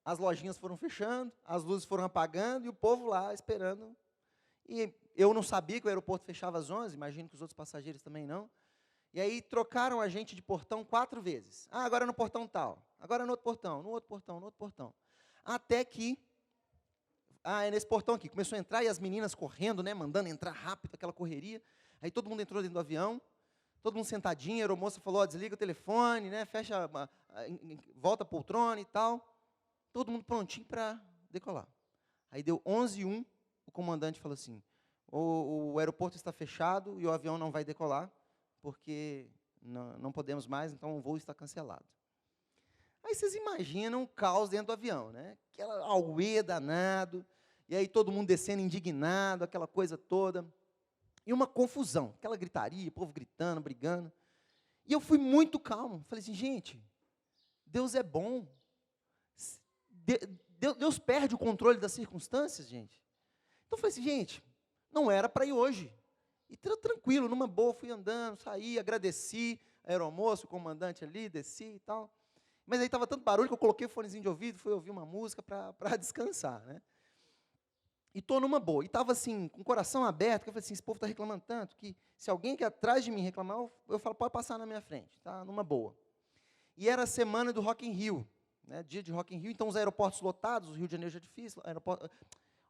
As lojinhas foram fechando, as luzes foram apagando, e o povo lá esperando. E eu não sabia que o aeroporto fechava às 11, imagino que os outros passageiros também não. E aí trocaram a gente de portão 4 vezes. Agora no portão tal, agora no outro portão, no outro portão, no outro portão. Até que, é nesse portão aqui, começou a entrar e as meninas correndo, né, mandando entrar rápido, aquela correria. Aí todo mundo entrou dentro do avião, todo mundo sentadinho, a aeromoça falou, desliga o telefone, né, fecha, volta a poltrona e tal. Todo mundo prontinho para decolar. Aí deu 11h01, o comandante falou assim, o aeroporto está fechado e o avião não vai decolar, porque não podemos mais, então o voo está cancelado. Aí vocês imaginam um caos dentro do avião, né? Aquela auê danado, e aí todo mundo descendo indignado, aquela coisa toda. E uma confusão, aquela gritaria, o povo gritando, brigando. E eu fui muito calmo, falei assim, gente, Deus é bom. Deus perde o controle das circunstâncias, gente. Então eu falei assim, gente, não era para ir hoje. E tranquilo, numa boa, fui andando, saí, agradeci a aeromoça, o comandante ali, desci e tal. Mas aí estava tanto barulho que eu coloquei o fonezinho de ouvido, fui ouvir uma música para descansar, né? E estou numa boa. E estava assim, com o coração aberto, que eu falei assim, esse povo está reclamando tanto, que se alguém aqui atrás de mim reclamar, eu falo, pode passar na minha frente, tá? Numa boa. E era a semana do Rock in Rio, né? Dia de Rock in Rio, então os aeroportos lotados, o Rio de Janeiro já é difícil,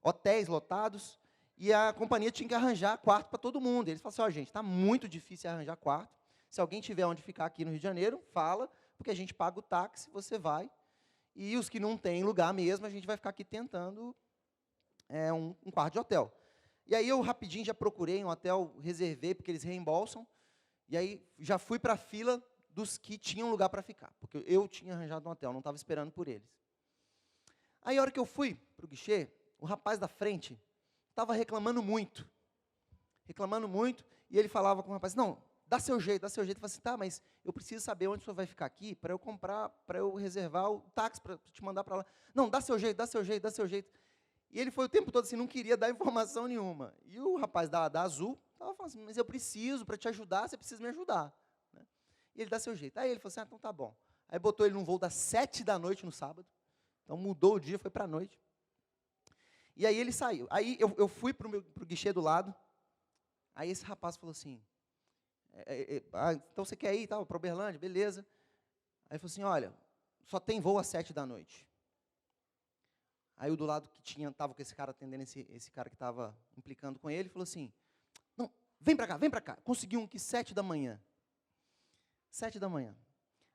hotéis lotados, e a companhia tinha que arranjar quarto para todo mundo. Eles falaram assim, gente, está muito difícil arranjar quarto, se alguém tiver onde ficar aqui no Rio de Janeiro, fala, porque a gente paga o táxi, você vai, e os que não têm lugar mesmo, a gente vai ficar aqui tentando um quarto de hotel. E aí eu rapidinho já procurei um hotel, reservei, porque eles reembolsam, e aí já fui para a fila dos que tinham lugar para ficar, porque eu tinha arranjado um hotel, não estava esperando por eles. Aí a hora que eu fui para o guichê, o rapaz da frente estava reclamando muito, e ele falava com o rapaz, não, dá seu jeito. Eu falei assim, tá, mas eu preciso saber onde o senhor vai ficar aqui para eu comprar, para eu reservar o táxi para te mandar para lá. Não, dá seu jeito. E ele foi o tempo todo assim, não queria dar informação nenhuma. E o rapaz da Azul estava falando assim, mas eu preciso, para te ajudar, você precisa me ajudar. Né? E ele dá seu jeito. Aí ele falou assim, então tá bom. Aí botou ele num voo das 7 da noite no sábado. Então mudou o dia, foi para a noite. E aí ele saiu. Aí eu fui para o guichê do lado. Aí esse rapaz falou assim, então você quer ir para Uberlândia? Beleza. Aí ele falou assim, olha, só tem voo às 7 da noite. Aí o do lado que estava com esse cara atendendo, esse cara que estava implicando com ele, falou assim, não, vem para cá. Consegui um que 7 da manhã. 7 da manhã.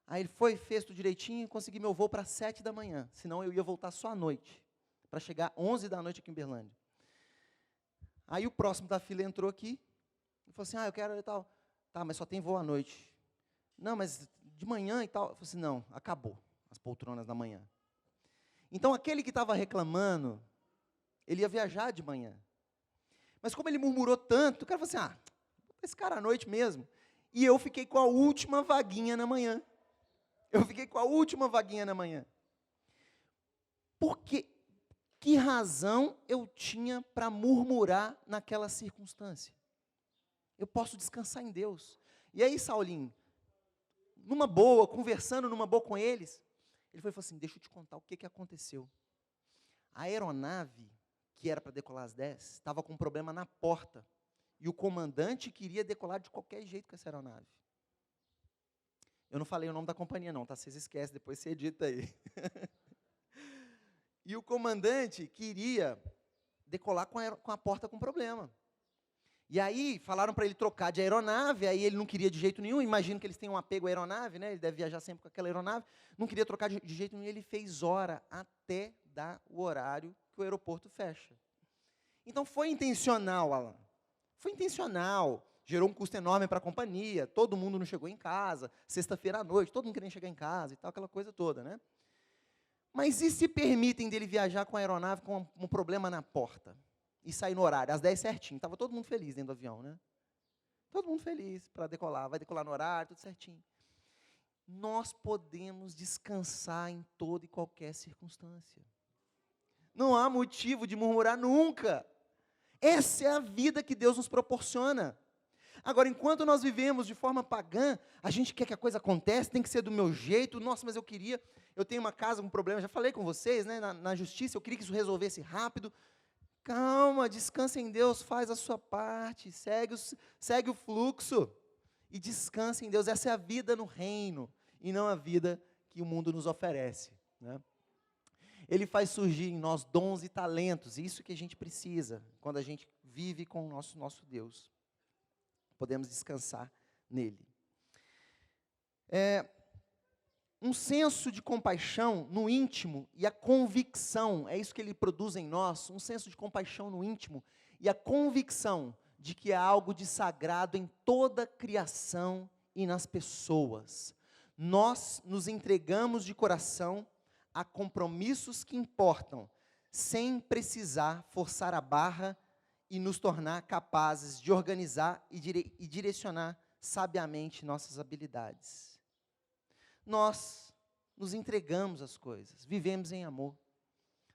Aí ele fez tudo direitinho, consegui meu voo para 7 da manhã, senão eu ia voltar só à noite, para chegar 11 da noite aqui em Uberlândia. Aí o próximo da fila entrou aqui, e falou assim, eu quero e tal. Tá, mas só tem voo à noite. Não, mas de manhã e tal. Eu falei assim, não, acabou as poltronas da manhã. Então, aquele que estava reclamando, ele ia viajar de manhã. Mas como ele murmurou tanto, o cara falou assim, esse cara à noite mesmo. E eu fiquei com a última vaguinha na manhã. Por quê? Que razão eu tinha para murmurar naquela circunstância? Eu posso descansar em Deus. E aí, Saulinho, numa boa, conversando numa boa com eles, ele foi e falou assim, deixa eu te contar o que aconteceu. A aeronave, que era para decolar às 10, estava com um problema na porta. E o comandante queria decolar de qualquer jeito com essa aeronave. Eu não falei o nome da companhia não, tá? Vocês esquecem, depois você edita aí. E o comandante queria decolar com a porta com problema. E aí, falaram para ele trocar de aeronave, aí ele não queria de jeito nenhum, imagino que eles têm um apego à aeronave, né? Ele deve viajar sempre com aquela aeronave, não queria trocar de jeito nenhum, ele fez hora até dar o horário que o aeroporto fecha. Então, foi intencional, Alan. Foi intencional, gerou um custo enorme para a companhia, todo mundo não chegou em casa, sexta-feira à noite, todo mundo querendo chegar em casa e tal, aquela coisa toda, né? Mas e se permitem dele viajar com a aeronave com um problema na porta? E sair no horário, às 10 certinho. Estava todo mundo feliz dentro do avião, né? Todo mundo feliz para decolar. Vai decolar no horário, tudo certinho. Nós podemos descansar em toda e qualquer circunstância. Não há motivo de murmurar nunca. Essa é a vida que Deus nos proporciona. Agora, enquanto nós vivemos de forma pagã, a gente quer que a coisa aconteça, tem que ser do meu jeito. Nossa, mas eu tenho uma casa com problema, já falei com vocês, né, na justiça, eu queria que isso resolvesse rápido. Calma, descansa em Deus, faz a sua parte, segue o fluxo e descansa em Deus. Essa é a vida no reino e não a vida que o mundo nos oferece, né? Ele faz surgir em nós dons e talentos, isso que a gente precisa quando a gente vive com o nosso Deus. Podemos descansar nele. Um senso de compaixão no íntimo e a convicção, é isso que ele produz em nós, um senso de compaixão no íntimo e a convicção de que há algo de sagrado em toda a criação e nas pessoas. Nós nos entregamos de coração a compromissos que importam, sem precisar forçar a barra e nos tornar capazes de organizar e direcionar sabiamente nossas habilidades. Nós nos entregamos às coisas, vivemos em amor.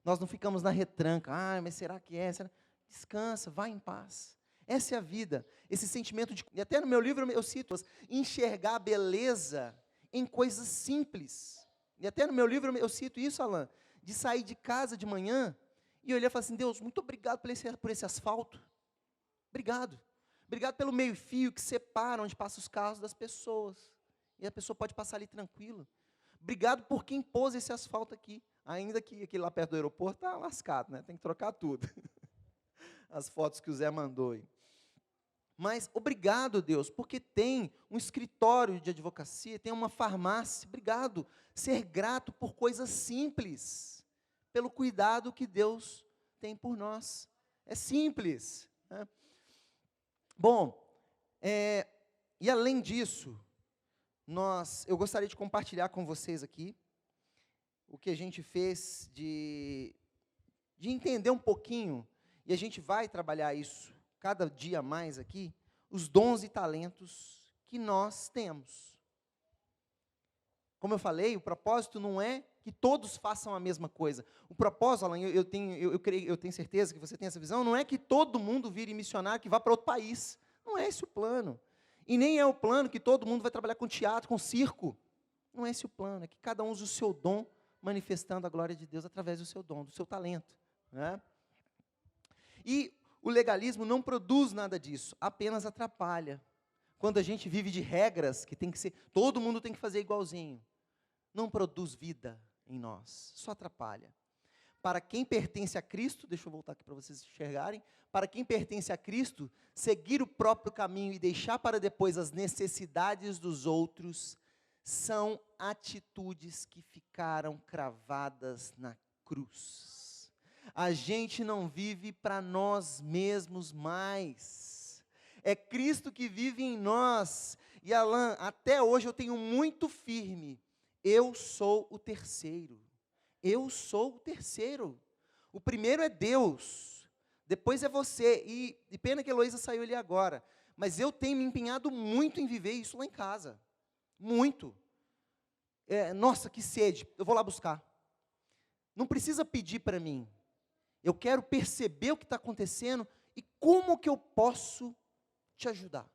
Nós não ficamos na retranca, mas será que é? Descansa, vai em paz. Essa é a vida, esse sentimento de... E até no meu livro eu cito, enxergar a beleza em coisas simples. E até no meu livro eu cito isso, Alan, de sair de casa de manhã e olhar e falar assim, Deus, muito obrigado por esse asfalto. Obrigado. Obrigado pelo meio-fio que separa onde passam os carros das pessoas. E a pessoa pode passar ali tranquilo. Obrigado por quem pôs esse asfalto aqui. Ainda que aquele lá perto do aeroporto está lascado, né? Tem que trocar tudo. As fotos que o Zé mandou aí. Mas obrigado, Deus, porque tem um escritório de advocacia, tem uma farmácia. Obrigado. Ser grato por coisas simples, pelo cuidado que Deus tem por nós. É simples, né? Bom, e além disso, eu gostaria de compartilhar com vocês aqui o que a gente fez de entender um pouquinho, e a gente vai trabalhar isso cada dia mais aqui, os dons e talentos que nós temos. Como eu falei, o propósito não é que todos façam a mesma coisa. O propósito, Alan, eu tenho certeza que você tem essa visão, não é que todo mundo vire missionário, que vá para outro país. Não é esse o plano. E nem é o plano que todo mundo vai trabalhar com teatro, com circo. Não é esse o plano, é que cada um use o seu dom, manifestando a glória de Deus através do seu dom, do seu talento, né? E o legalismo não produz nada disso, apenas atrapalha. Quando a gente vive de regras, que tem que ser, todo mundo tem que fazer igualzinho, não produz vida em nós, só atrapalha. Para quem pertence a Cristo, deixa eu voltar aqui para vocês enxergarem, para quem pertence a Cristo, seguir o próprio caminho e deixar para depois as necessidades dos outros, são atitudes que ficaram cravadas na cruz. A gente não vive para nós mesmos mais. É Cristo que vive em nós. E Alan, até hoje eu tenho muito firme, eu sou o terceiro. Eu sou o terceiro. O primeiro é Deus, depois é você. E pena que a Heloísa saiu ali agora. Mas eu tenho me empenhado muito em viver isso lá em casa. Muito. Nossa, que sede. Eu vou lá buscar. Não precisa pedir para mim. Eu quero perceber o que está acontecendo e como que eu posso te ajudar.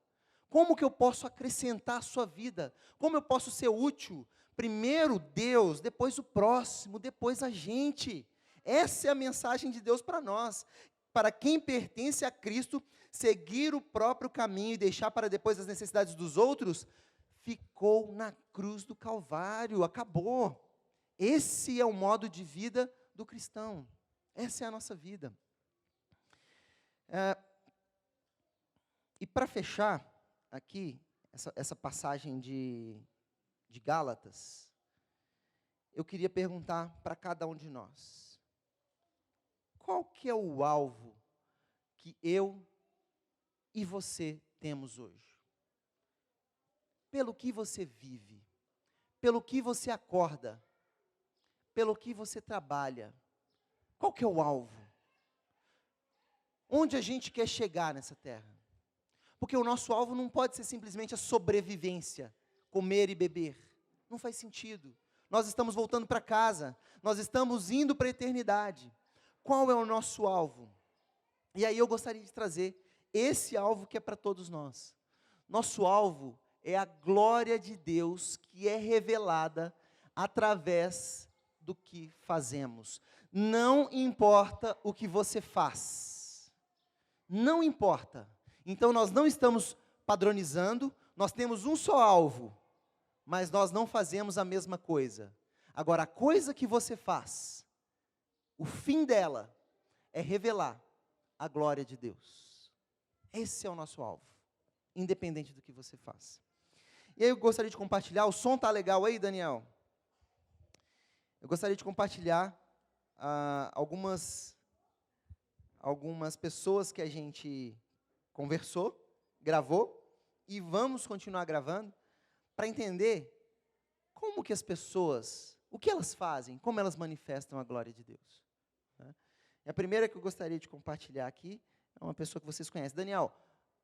Como que eu posso acrescentar a sua vida? Como eu posso ser útil? Primeiro Deus, depois o próximo, depois a gente. Essa é a mensagem de Deus para nós. Para quem pertence a Cristo, seguir o próprio caminho e deixar para depois as necessidades dos outros, ficou na cruz do Calvário, acabou. Esse é o modo de vida do cristão. Essa é a nossa vida. E para fechar aqui, essa passagem de Gálatas, eu queria perguntar para cada um de nós, qual que é o alvo que eu e você temos hoje? Pelo que você vive, pelo que você acorda, pelo que você trabalha, qual que é o alvo? Onde a gente quer chegar nessa terra? Porque o nosso alvo não pode ser simplesmente a sobrevivência, comer e beber. Não faz sentido. Nós estamos voltando para casa, nós estamos indo para a eternidade. Qual é o nosso alvo? E aí eu gostaria de trazer esse alvo que é para todos nós. Nosso alvo é a glória de Deus que é revelada através do que fazemos. Não importa o que você faz. Não importa. Então nós não estamos padronizando, nós temos um só alvo, mas nós não fazemos a mesma coisa. Agora, a coisa que você faz, o fim dela é revelar a glória de Deus. Esse é o nosso alvo, independente do que você faz. E aí eu gostaria de compartilhar, o som está legal aí, Daniel? Eu gostaria de compartilhar algumas pessoas que a gente conversou, gravou, e vamos continuar gravando, para entender como que as pessoas, o que elas fazem, como elas manifestam a glória de Deus. A primeira que eu gostaria de compartilhar aqui é uma pessoa que vocês conhecem. Daniel,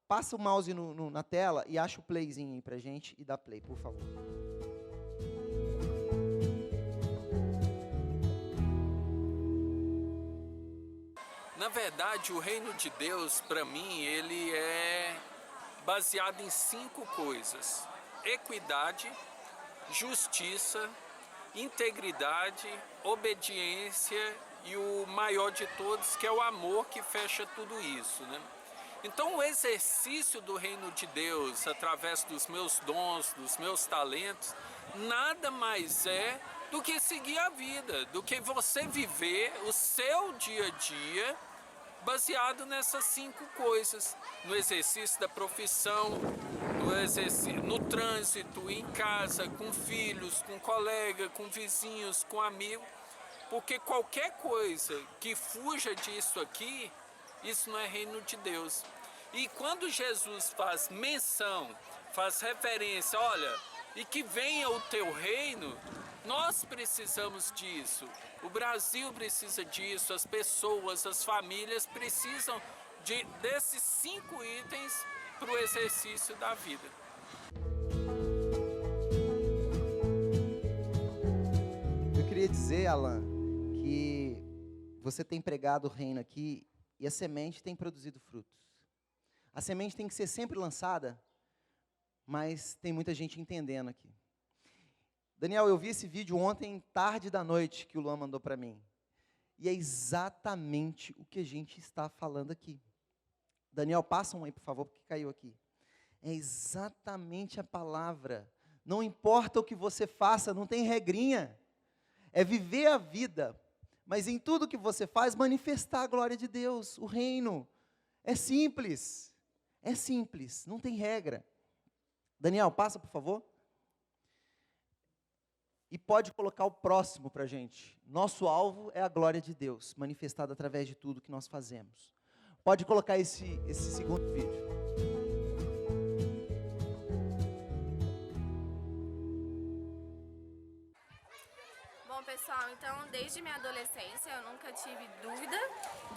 passa o mouse na tela e acha o playzinho aí para a gente e dá play, por favor. Na verdade, o reino de Deus, para mim, ele é baseado em 5 coisas: equidade, justiça, integridade, obediência e o maior de todos, que é o amor, que fecha tudo isso, né? Então, o exercício do reino de Deus, através dos meus dons, dos meus talentos, nada mais é do que seguir a vida, do que você viver o seu dia a dia baseado nessas 5 coisas, no exercício da profissão, no trânsito, em casa, com filhos, com colega, com vizinhos, com amigos, porque qualquer coisa que fuja disso aqui, isso não é reino de Deus. E quando Jesus faz menção, faz referência, olha, e que venha o teu reino, nós precisamos disso. O Brasil precisa disso, as pessoas, as famílias precisam desses 5 itens para o exercício da vida. Eu queria dizer, Alan, que você tem pregado o reino aqui e a semente tem produzido frutos. A semente tem que ser sempre lançada, mas tem muita gente entendendo aqui. Daniel, eu vi esse vídeo ontem, tarde da noite, que o Luan mandou para mim. E é exatamente o que a gente está falando aqui. Daniel, passa um aí, por favor, porque caiu aqui. É exatamente a palavra. Não importa o que você faça, não tem regrinha. É viver a vida, mas em tudo que você faz, manifestar a glória de Deus, o reino. É simples, não tem regra. Daniel, passa, por favor. E pode colocar o próximo para a gente. Nosso alvo é a glória de Deus, manifestada através de tudo que nós fazemos. Pode colocar esse segundo vídeo. Bom, pessoal, então, desde minha adolescência, eu nunca tive dúvida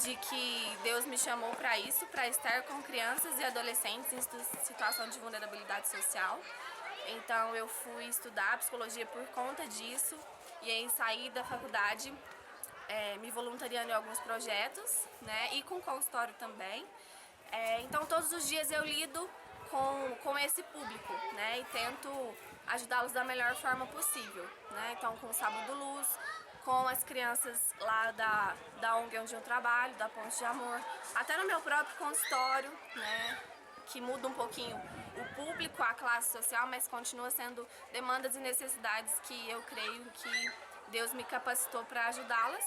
de que Deus me chamou para isso, para estar com crianças e adolescentes em situação de vulnerabilidade social. Então, eu fui estudar psicologia por conta disso, e aí saí da faculdade me voluntariando em alguns projetos, né, e com consultório também. Então, todos os dias eu lido com esse público, né, e tento ajudá-los da melhor forma possível, né. Então, com o Sábado Luz, com as crianças lá da ONG onde eu trabalho, da Ponte de Amor, até no meu próprio consultório, né, que muda um pouquinho o público, a classe social, mas continua sendo demandas e necessidades que eu creio que Deus me capacitou para ajudá-las.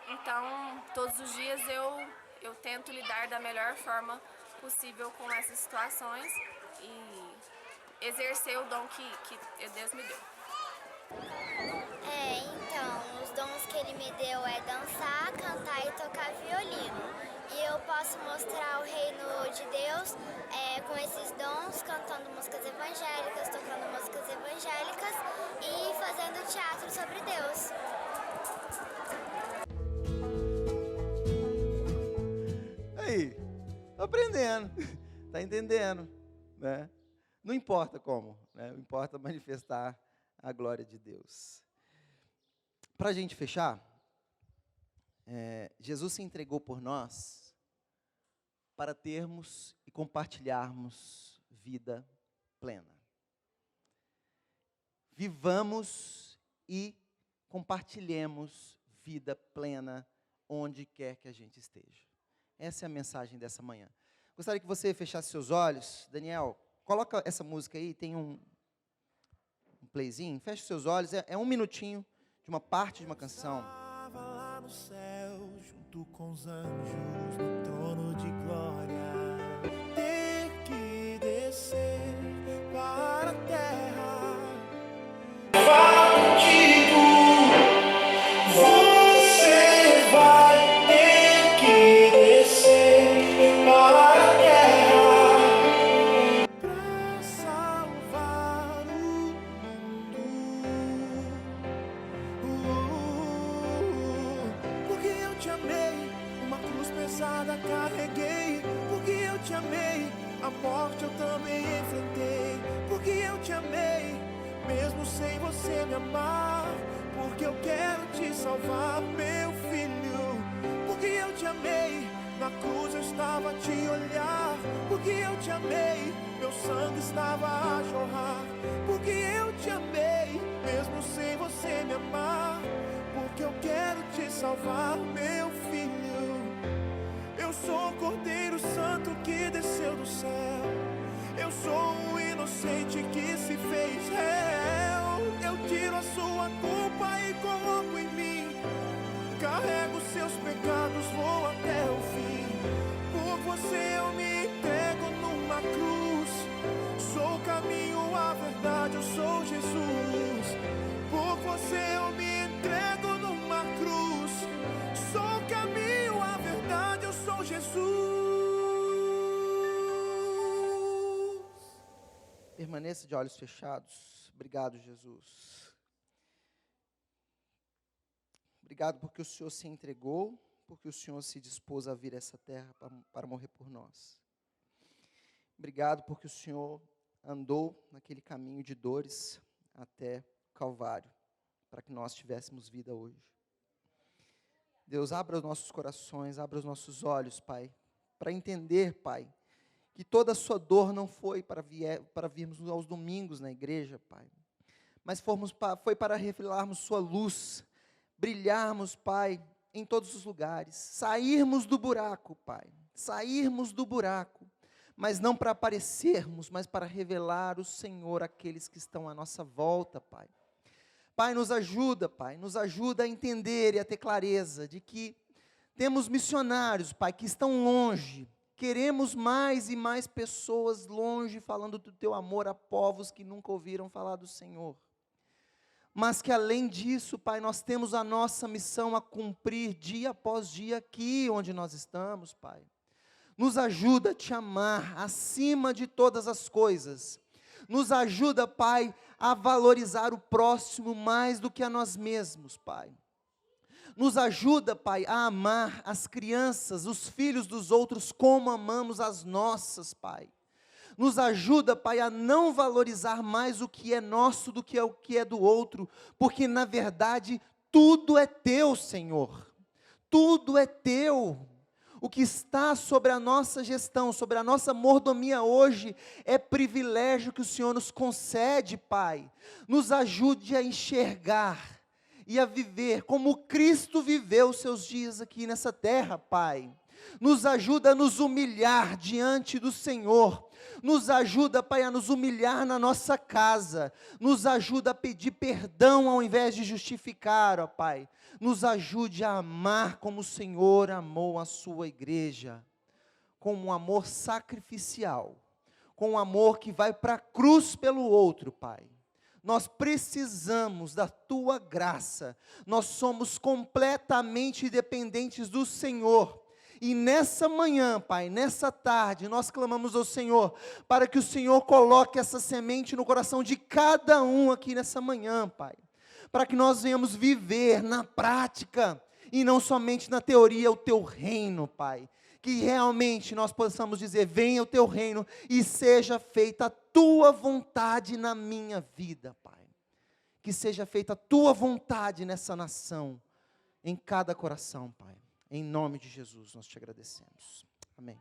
Então, todos os dias eu tento lidar da melhor forma possível com essas situações e exercer o dom que Deus me deu. Então, os dons que ele me deu é dançar, cantar e tocar violino. E eu posso mostrar o reino de Deus com esses dons, cantando músicas evangélicas, tocando músicas evangélicas e fazendo teatro sobre Deus. Aí, tô aprendendo, tá entendendo, né? Não importa como, né? Não importa manifestar a glória de Deus. Para a gente fechar, Jesus se entregou por nós para termos e compartilharmos vida plena. Vivamos e compartilhemos vida plena onde quer que a gente esteja. Essa é a mensagem dessa manhã. Gostaria que você fechasse seus olhos. Daniel, coloca essa música aí, tem um playzinho. Feche seus olhos, é 1 minutinho de uma parte de uma canção. Estava lá no céu, junto com os anjos, no trono de glória. Ter que descer para a terra. Você vai ter que descer para a terra para salvar o mundo. Porque eu te amei, uma cruz pesada carreguei. Porque eu te amei, a morte eu também enfrentei. Porque eu te amei, mesmo sem você me amar. Porque eu quero te salvar, meu filho. Porque eu te amei, na cruz eu estava a te olhar. Porque eu te amei, meu sangue estava a jorrar. Porque eu te amei, mesmo sem você me amar. Porque eu quero te salvar, meu filho. Eu sou o Cordeiro Santo que desceu do céu. Eu sou o inocente que se fez réu. Eu tiro a sua culpa e coloco em mim. Carrego seus pecados, vou até o fim. Por você eu me entrego numa cruz. Sou o caminho, a verdade, eu sou Jesus. Por você eu me entrego numa cruz. Sou o caminho, a verdade, eu sou Jesus. Permaneça de olhos fechados. Obrigado, Jesus. Obrigado porque o Senhor se entregou, porque o Senhor se dispôs a vir a essa terra para morrer por nós. Obrigado porque o Senhor andou naquele caminho de dores até o Calvário, para que nós tivéssemos vida hoje. Deus, abra os nossos corações, abra os nossos olhos, Pai, para entender, Pai, que toda a sua dor não foi para virmos aos domingos na igreja, Pai, mas foi para revelarmos sua luz, brilharmos, Pai, em todos os lugares, sairmos do buraco, Pai, sairmos do buraco, mas não para aparecermos, mas para revelar o Senhor àqueles que estão à nossa volta, Pai. Pai, nos ajuda a entender e a ter clareza de que temos missionários, Pai, que estão longe. Queremos mais e mais pessoas longe falando do teu amor a povos que nunca ouviram falar do Senhor. Mas que além disso, Pai, nós temos a nossa missão a cumprir dia após dia aqui onde nós estamos, Pai. Nos ajuda a te amar acima de todas as coisas. Nos ajuda, Pai, a valorizar o próximo mais do que a nós mesmos, Pai. Nos ajuda, Pai, a amar as crianças, os filhos dos outros, como amamos as nossas, Pai. Nos ajuda, Pai, a não valorizar mais o que é nosso do que é o que é do outro, porque, na verdade, tudo é teu, Senhor. tudo é teu. O que está sobre a nossa gestão, sobre a nossa mordomia hoje, é privilégio que o Senhor nos concede, Pai. Nos ajude a enxergar e a viver como Cristo viveu os seus dias aqui nessa terra, Pai. Nos ajuda a nos humilhar diante do Senhor. Nos ajuda, Pai, a nos humilhar na nossa casa. Nos ajuda a pedir perdão ao invés de justificar, ó Pai. Nos ajude a amar como o Senhor amou a sua igreja. Com um amor sacrificial. Com um amor que vai para a cruz pelo outro, Pai. Nós precisamos da Tua graça. Nós somos completamente dependentes do Senhor. E nessa manhã, Pai, nessa tarde, nós clamamos ao Senhor, para que o Senhor coloque essa semente no coração de cada um aqui nessa manhã, Pai. Para que nós venhamos viver na prática, e não somente na teoria, o Teu reino, Pai. Que realmente nós possamos dizer, venha o Teu reino, e seja feita a Tua vontade na minha vida, Pai. Que seja feita a Tua vontade nessa nação, em cada coração, Pai. Em nome de Jesus, nós te agradecemos. Amém.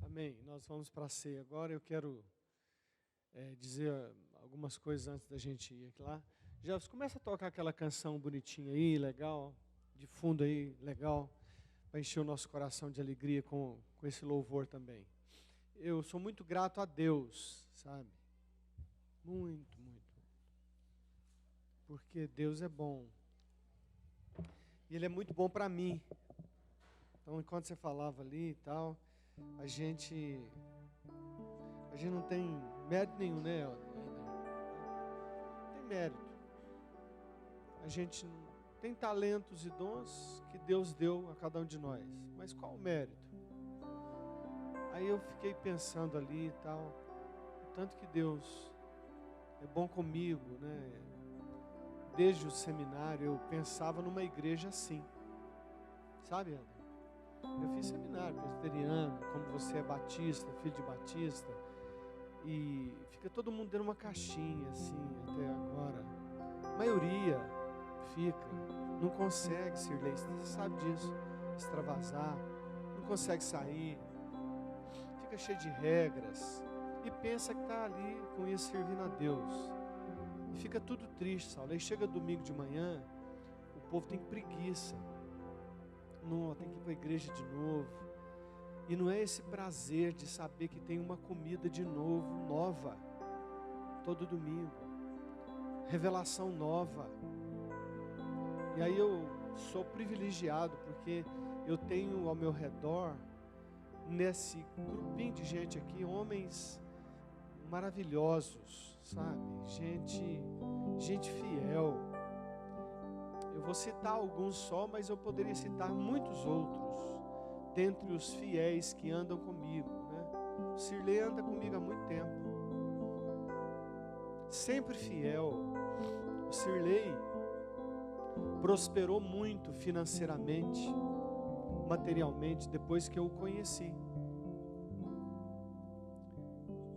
Amém. Nós vamos para a ceia agora. Eu quero dizer algumas coisas antes da gente ir lá. Já começa a tocar aquela canção bonitinha aí, legal, de fundo aí, legal, para encher o nosso coração de alegria com esse louvor também. Eu sou muito grato a Deus, sabe? Muito, muito. Porque Deus é bom. E Ele é muito bom para mim. Então, enquanto você falava ali e tal, a gente não tem mérito nenhum, né? Não tem mérito. A gente tem talentos e dons que Deus deu a cada um de nós. Mas qual o mérito? Aí eu fiquei pensando ali e tal, o tanto que Deus é bom comigo, né? Desde o seminário eu pensava numa igreja assim, sabe, André? Eu fiz seminário presbiteriano, como você é batista, filho de batista, e fica todo mundo dentro de uma caixinha assim, até agora. A maioria fica, não consegue, Sirlei, você sabe disso, extravasar, não consegue sair, fica cheio de regras, e pensa que está ali com isso servindo a Deus. E fica tudo triste, Saulo. Aí chega domingo de manhã, o povo tem preguiça. Não, tem que ir para a igreja de novo. E não é esse prazer de saber que tem uma comida de novo, nova, todo domingo. Revelação nova. E aí eu sou privilegiado, porque eu tenho ao meu redor, nesse grupinho de gente aqui, homens maravilhosos, sabe? Gente fiel. Eu vou citar alguns só, mas eu poderia citar muitos outros, dentre os fiéis que andam comigo, né? O Sirlei anda comigo há muito tempo, sempre fiel. O Sirlei prosperou muito financeiramente, materialmente, depois que eu o conheci.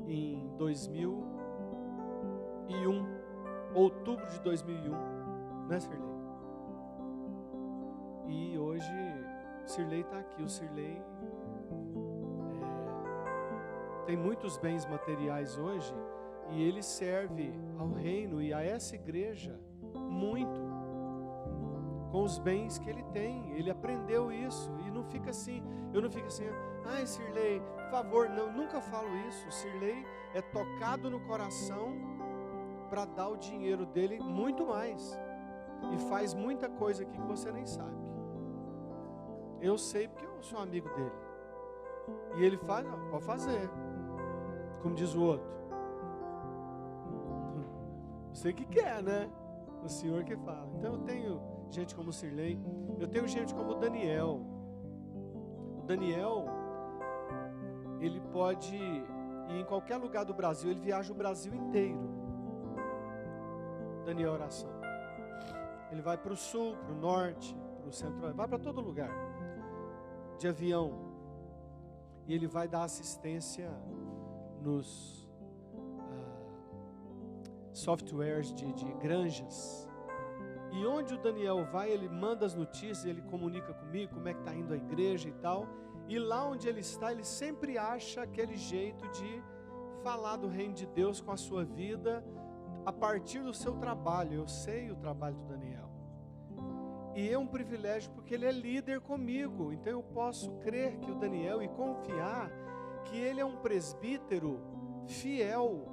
Em 2001, outubro de 2001, né, Sirlei? E hoje o Sirlei está aqui. O Sirlei tem muitos bens materiais hoje, e ele serve ao reino e a essa igreja muito com os bens que ele tem. Ele aprendeu isso e não fica assim. Eu não fico assim, ai Sirlei, por favor, não, nunca falo isso. O Sirlei é tocado no coração para dar o dinheiro dele muito mais, e faz muita coisa aqui que você nem sabe. Eu sei porque eu sou amigo dele, e ele fala, não, pode fazer, como diz o outro. Você que quer, né? O Senhor que fala. Então eu tenho gente como o Sirlei, eu tenho gente como o Daniel. O Daniel, ele pode ir em qualquer lugar do Brasil, ele viaja o Brasil inteiro. Daniel Oração. Ele vai para o sul, para o norte, para o centro, vai para todo lugar, de avião. E ele vai dar assistência nos softwares de granjas. E onde o Daniel vai, ele manda as notícias, ele comunica comigo como é que está indo a igreja e tal. E lá onde ele está, ele sempre acha aquele jeito de falar do reino de Deus com a sua vida a partir do seu trabalho. Eu sei o trabalho do Daniel. E é um privilégio porque ele é líder comigo. Então eu posso crer que o Daniel e confiar que ele é um presbítero fiel.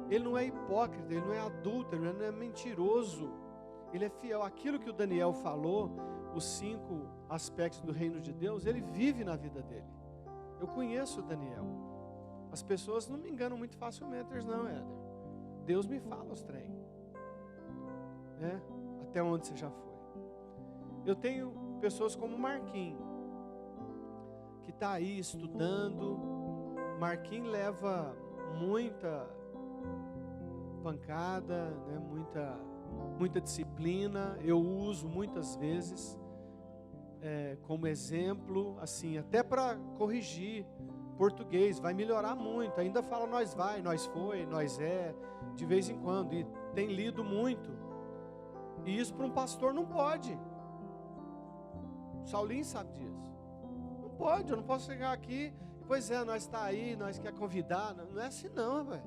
Ele não é hipócrita, ele não é adúltero, ele não é mentiroso. Ele é fiel. Aquilo que o Daniel falou, os 5 aspectos do reino de Deus, ele vive na vida dele. Eu conheço o Daniel. As pessoas não me enganam muito facilmente, não, Éder. Deus me fala os trem. Né? Até onde você já foi. Eu tenho pessoas como o Marquinhos, que está aí estudando. Marquinhos leva muita pancada, né? muita disciplina. Eu uso muitas vezes como exemplo, assim, até para corrigir português. Vai melhorar muito. Ainda fala nós vai, nós foi, nós é, de vez em quando. E tem lido muito. E isso para um pastor não pode. Saulinho sabe disso. Não pode, eu não posso chegar aqui. Pois é, nós está aí, nós quer convidar. Não é assim não, velho.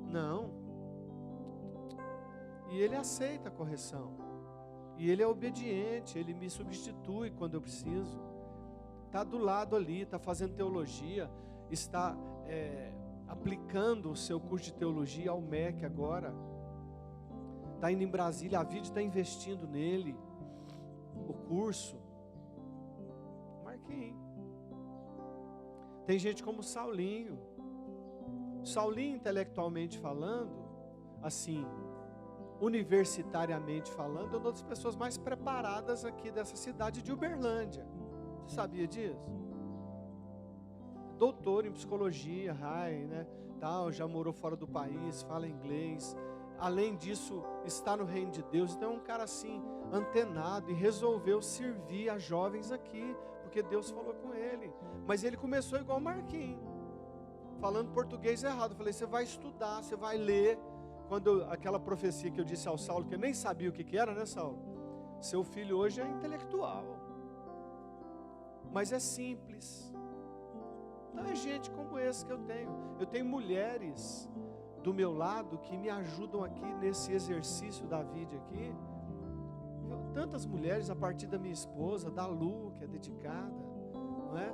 Não. E ele aceita a correção. E ele é obediente, ele me substitui quando eu preciso. Está do lado ali, está fazendo teologia, está aplicando o seu curso de teologia ao MEC agora. Está indo em Brasília, a Vide está investindo nele, o curso. Marquinhos. Tem gente como Saulinho. Saulinho, intelectualmente falando, assim, universitariamente falando, é uma das pessoas mais preparadas aqui dessa cidade de Uberlândia. Você sabia disso? Doutor em psicologia, né? Tal, já morou fora do país, fala inglês. Além disso, está no reino de Deus. Então é um cara assim, antenado, e resolveu servir a jovens aqui, porque Deus falou com ele. Mas ele começou igual o Marquinhos, falando português errado. Eu falei, você vai estudar, você vai ler. Quando aquela profecia que eu disse ao Saulo, que eu nem sabia o que era, né, Saulo? Seu filho hoje é intelectual, mas é simples. Então é gente como esse que eu tenho. Eu tenho mulheres do meu lado que me ajudam aqui nesse exercício da vida aqui. Tantas mulheres a partir da minha esposa, da Lu, que é dedicada, não é?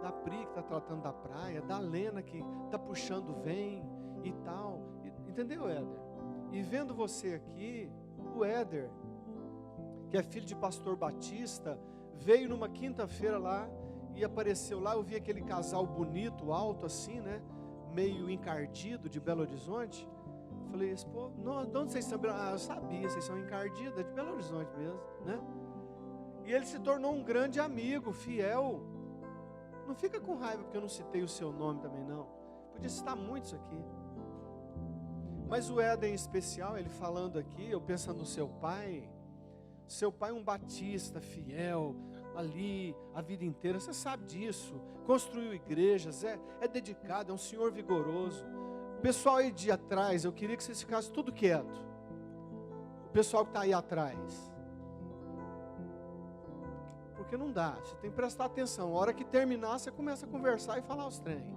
Da Pri, que está tratando da praia, da Lena, que está puxando vem e tal. Entendeu, Éder? E vendo você aqui, o Éder, que é filho de pastor Batista, veio numa quinta-feira lá e apareceu lá. Eu vi aquele casal bonito, alto assim, né? Meio encardido, de Belo Horizonte. Falei, pô, de onde vocês são? Ah, eu sabia, vocês são encardidos, é de Belo Horizonte mesmo, né? E ele se tornou um grande amigo, fiel. Não fica com raiva porque eu não citei o seu nome também, não. Podia citar muito isso aqui. Mas o Éder em especial, ele falando aqui, eu pensando no seu pai um batista fiel, ali, a vida inteira, você sabe disso, construiu igrejas, é dedicado, é um senhor vigoroso. O pessoal aí de atrás, eu queria que vocês ficassem tudo quieto. O pessoal que está aí atrás. Porque não dá, você tem que prestar atenção. A hora que terminar, você começa a conversar e falar os trem.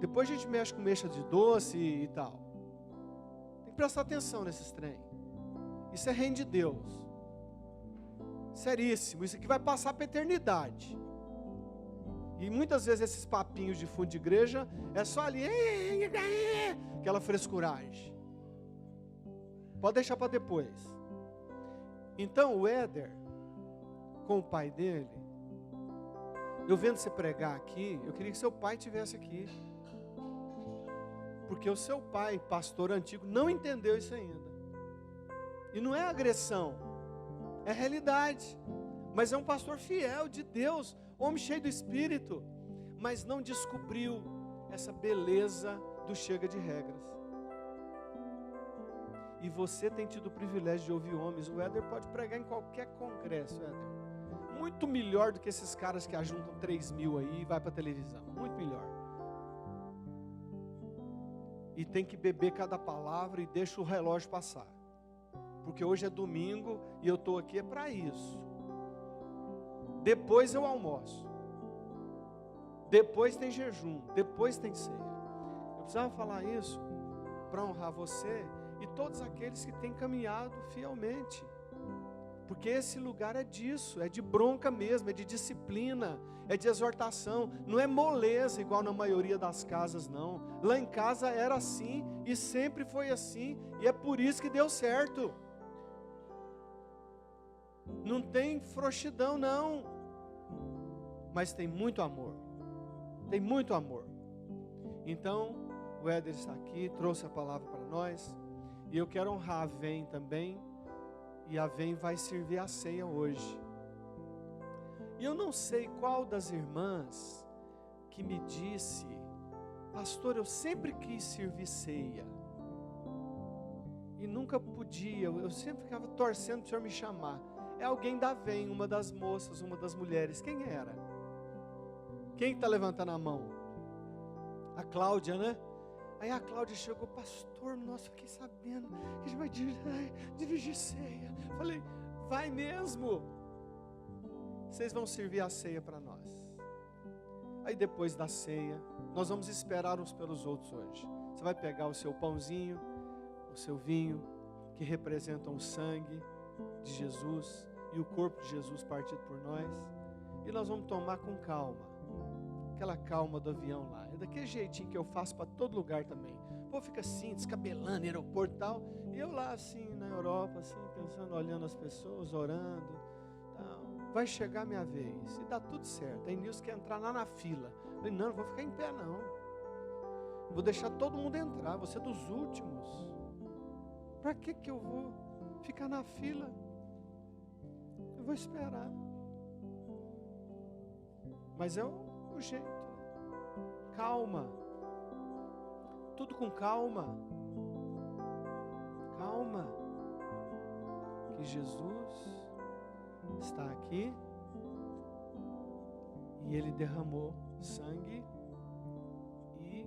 Depois a gente mexe com mexa de doce e tal. Prestar atenção nesses trem. Isso é reino de Deus. Seríssimo. Isso aqui vai passar para a eternidade. E muitas vezes esses papinhos de fundo de igreja é só ali, aquela frescuragem. Pode deixar para depois. Então o Éder, com o pai dele, eu vendo você pregar aqui, eu queria que seu pai estivesse aqui. Porque o seu pai, pastor antigo, não entendeu isso ainda. E não é agressão, é realidade. Mas é um pastor fiel de Deus, homem cheio do Espírito, mas não descobriu essa beleza do chega de regras. E você tem tido o privilégio de ouvir homens. O Éder pode pregar em qualquer congresso, Éder. Muito melhor do que esses caras que ajuntam 3.000 aí e vai para a televisão. Muito melhor. e tem que beber cada palavra e deixa o relógio passar. Porque hoje é domingo e eu estou aqui é para isso. Depois eu almoço. Depois tem jejum. Depois tem ceia. Eu precisava falar isso para honrar você e todos aqueles que têm caminhado fielmente. Porque esse lugar é disso, é de bronca mesmo, é de disciplina, é de exortação. Não é moleza igual na maioria das casas, não. Lá em casa era assim e sempre foi assim. E é por isso que deu certo. Não tem frouxidão, não. Mas tem muito amor. Tem muito amor. Então, o Éder está aqui, trouxe a palavra para nós. E eu quero honrar a VEM também. E a VEM vai servir a ceia hoje. E eu não sei qual das irmãs que me disse: pastor, eu sempre quis servir ceia. E nunca podia, eu sempre ficava torcendo para o senhor me chamar. É alguém da VEM, uma das moças, uma das mulheres. Quem era? Quem está levantando a mão? A Cláudia, né? Aí a Cláudia chegou: pastor, nossa, fiquei sabendo que a gente vai dirigir ceia. Falei: vai mesmo. Vocês vão servir a ceia para nós. Aí depois da ceia, nós vamos esperar uns pelos outros hoje. Você vai pegar o seu pãozinho, o seu vinho, que representam o sangue de Jesus e o corpo de Jesus partido por nós. E nós vamos tomar com calma. Aquela calma do avião lá. É daquele jeitinho que eu faço para todo lugar também. O povo fica assim, descabelando, aeroporto e tal. E eu lá assim, na Europa, assim, pensando, olhando as pessoas, orando. Tal. Vai chegar a minha vez. E dá tudo certo. Aí Nilson quer entrar lá na fila. Eu falei: não vou ficar em pé não. Vou deixar todo mundo entrar. Vou ser dos últimos. Para que eu vou ficar na fila? Eu vou esperar. Mas é o jeito. Calma. Tudo com calma. Calma. Que Jesus está aqui e Ele derramou sangue e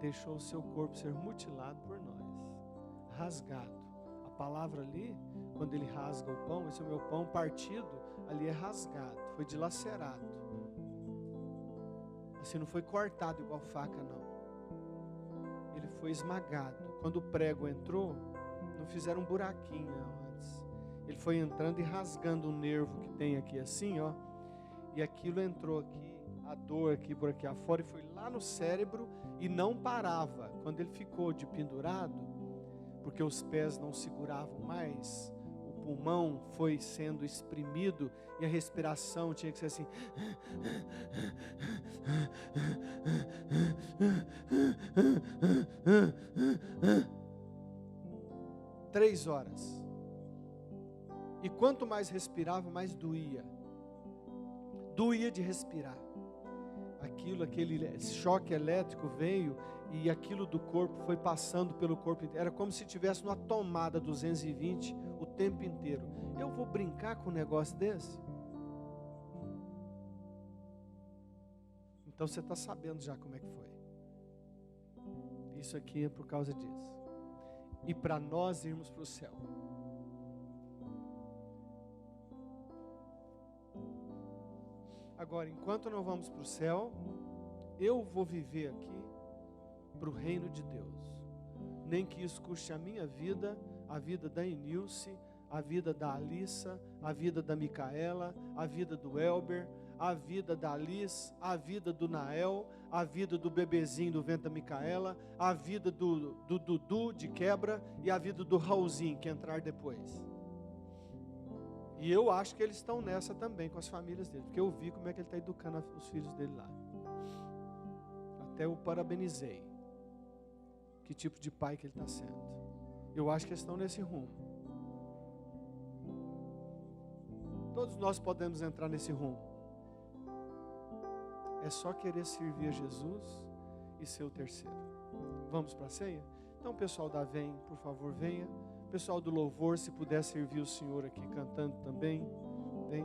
deixou o seu corpo ser mutilado por nós, rasgado. A palavra ali, quando Ele rasga o pão, esse é o meu pão partido, ali é rasgado, foi dilacerado. Assim, não foi cortado igual faca, não. Ele foi esmagado. Quando o prego entrou, não fizeram um buraquinho antes. Ele foi entrando e rasgando o nervo que tem aqui assim, ó. E aquilo entrou aqui, a dor aqui por aqui afora, e foi lá no cérebro e não parava. Quando ele ficou de pendurado, porque os pés não seguravam mais, o pulmão foi sendo exprimido e a respiração tinha que ser assim. 3 horas. E quanto mais respirava, mais doía. Doía de respirar. Aquele choque elétrico veio e aquilo do corpo foi passando pelo corpo inteiro. Era como se tivesse uma tomada 220 o tempo inteiro. Eu vou brincar com um negócio desse? Então você está sabendo já como é que foi. Isso aqui é por causa disso. E para nós irmos para o céu. Agora, enquanto não vamos para o céu, eu vou viver aqui para o reino de Deus. Nem que isso custe a minha vida, a vida da Enilce, a vida da Alissa, a vida da Micaela, a vida do Elber, a vida da Alice, a vida do Nael, a vida do bebezinho do vento da Micaela, a vida do Dudu de quebra e a vida do Raulzinho que entrar depois. E eu acho que eles estão nessa também com as famílias dele, porque eu vi como é que ele está educando os filhos dele lá. Até eu parabenizei. Que tipo de pai que ele está sendo. Eu acho que eles estão nesse rumo. Todos nós podemos entrar nesse rumo. É só querer servir a Jesus e ser o terceiro. Vamos para a ceia? Então o pessoal da VEM, por favor, venha. O pessoal do louvor, se puder servir o Senhor aqui cantando também, vem.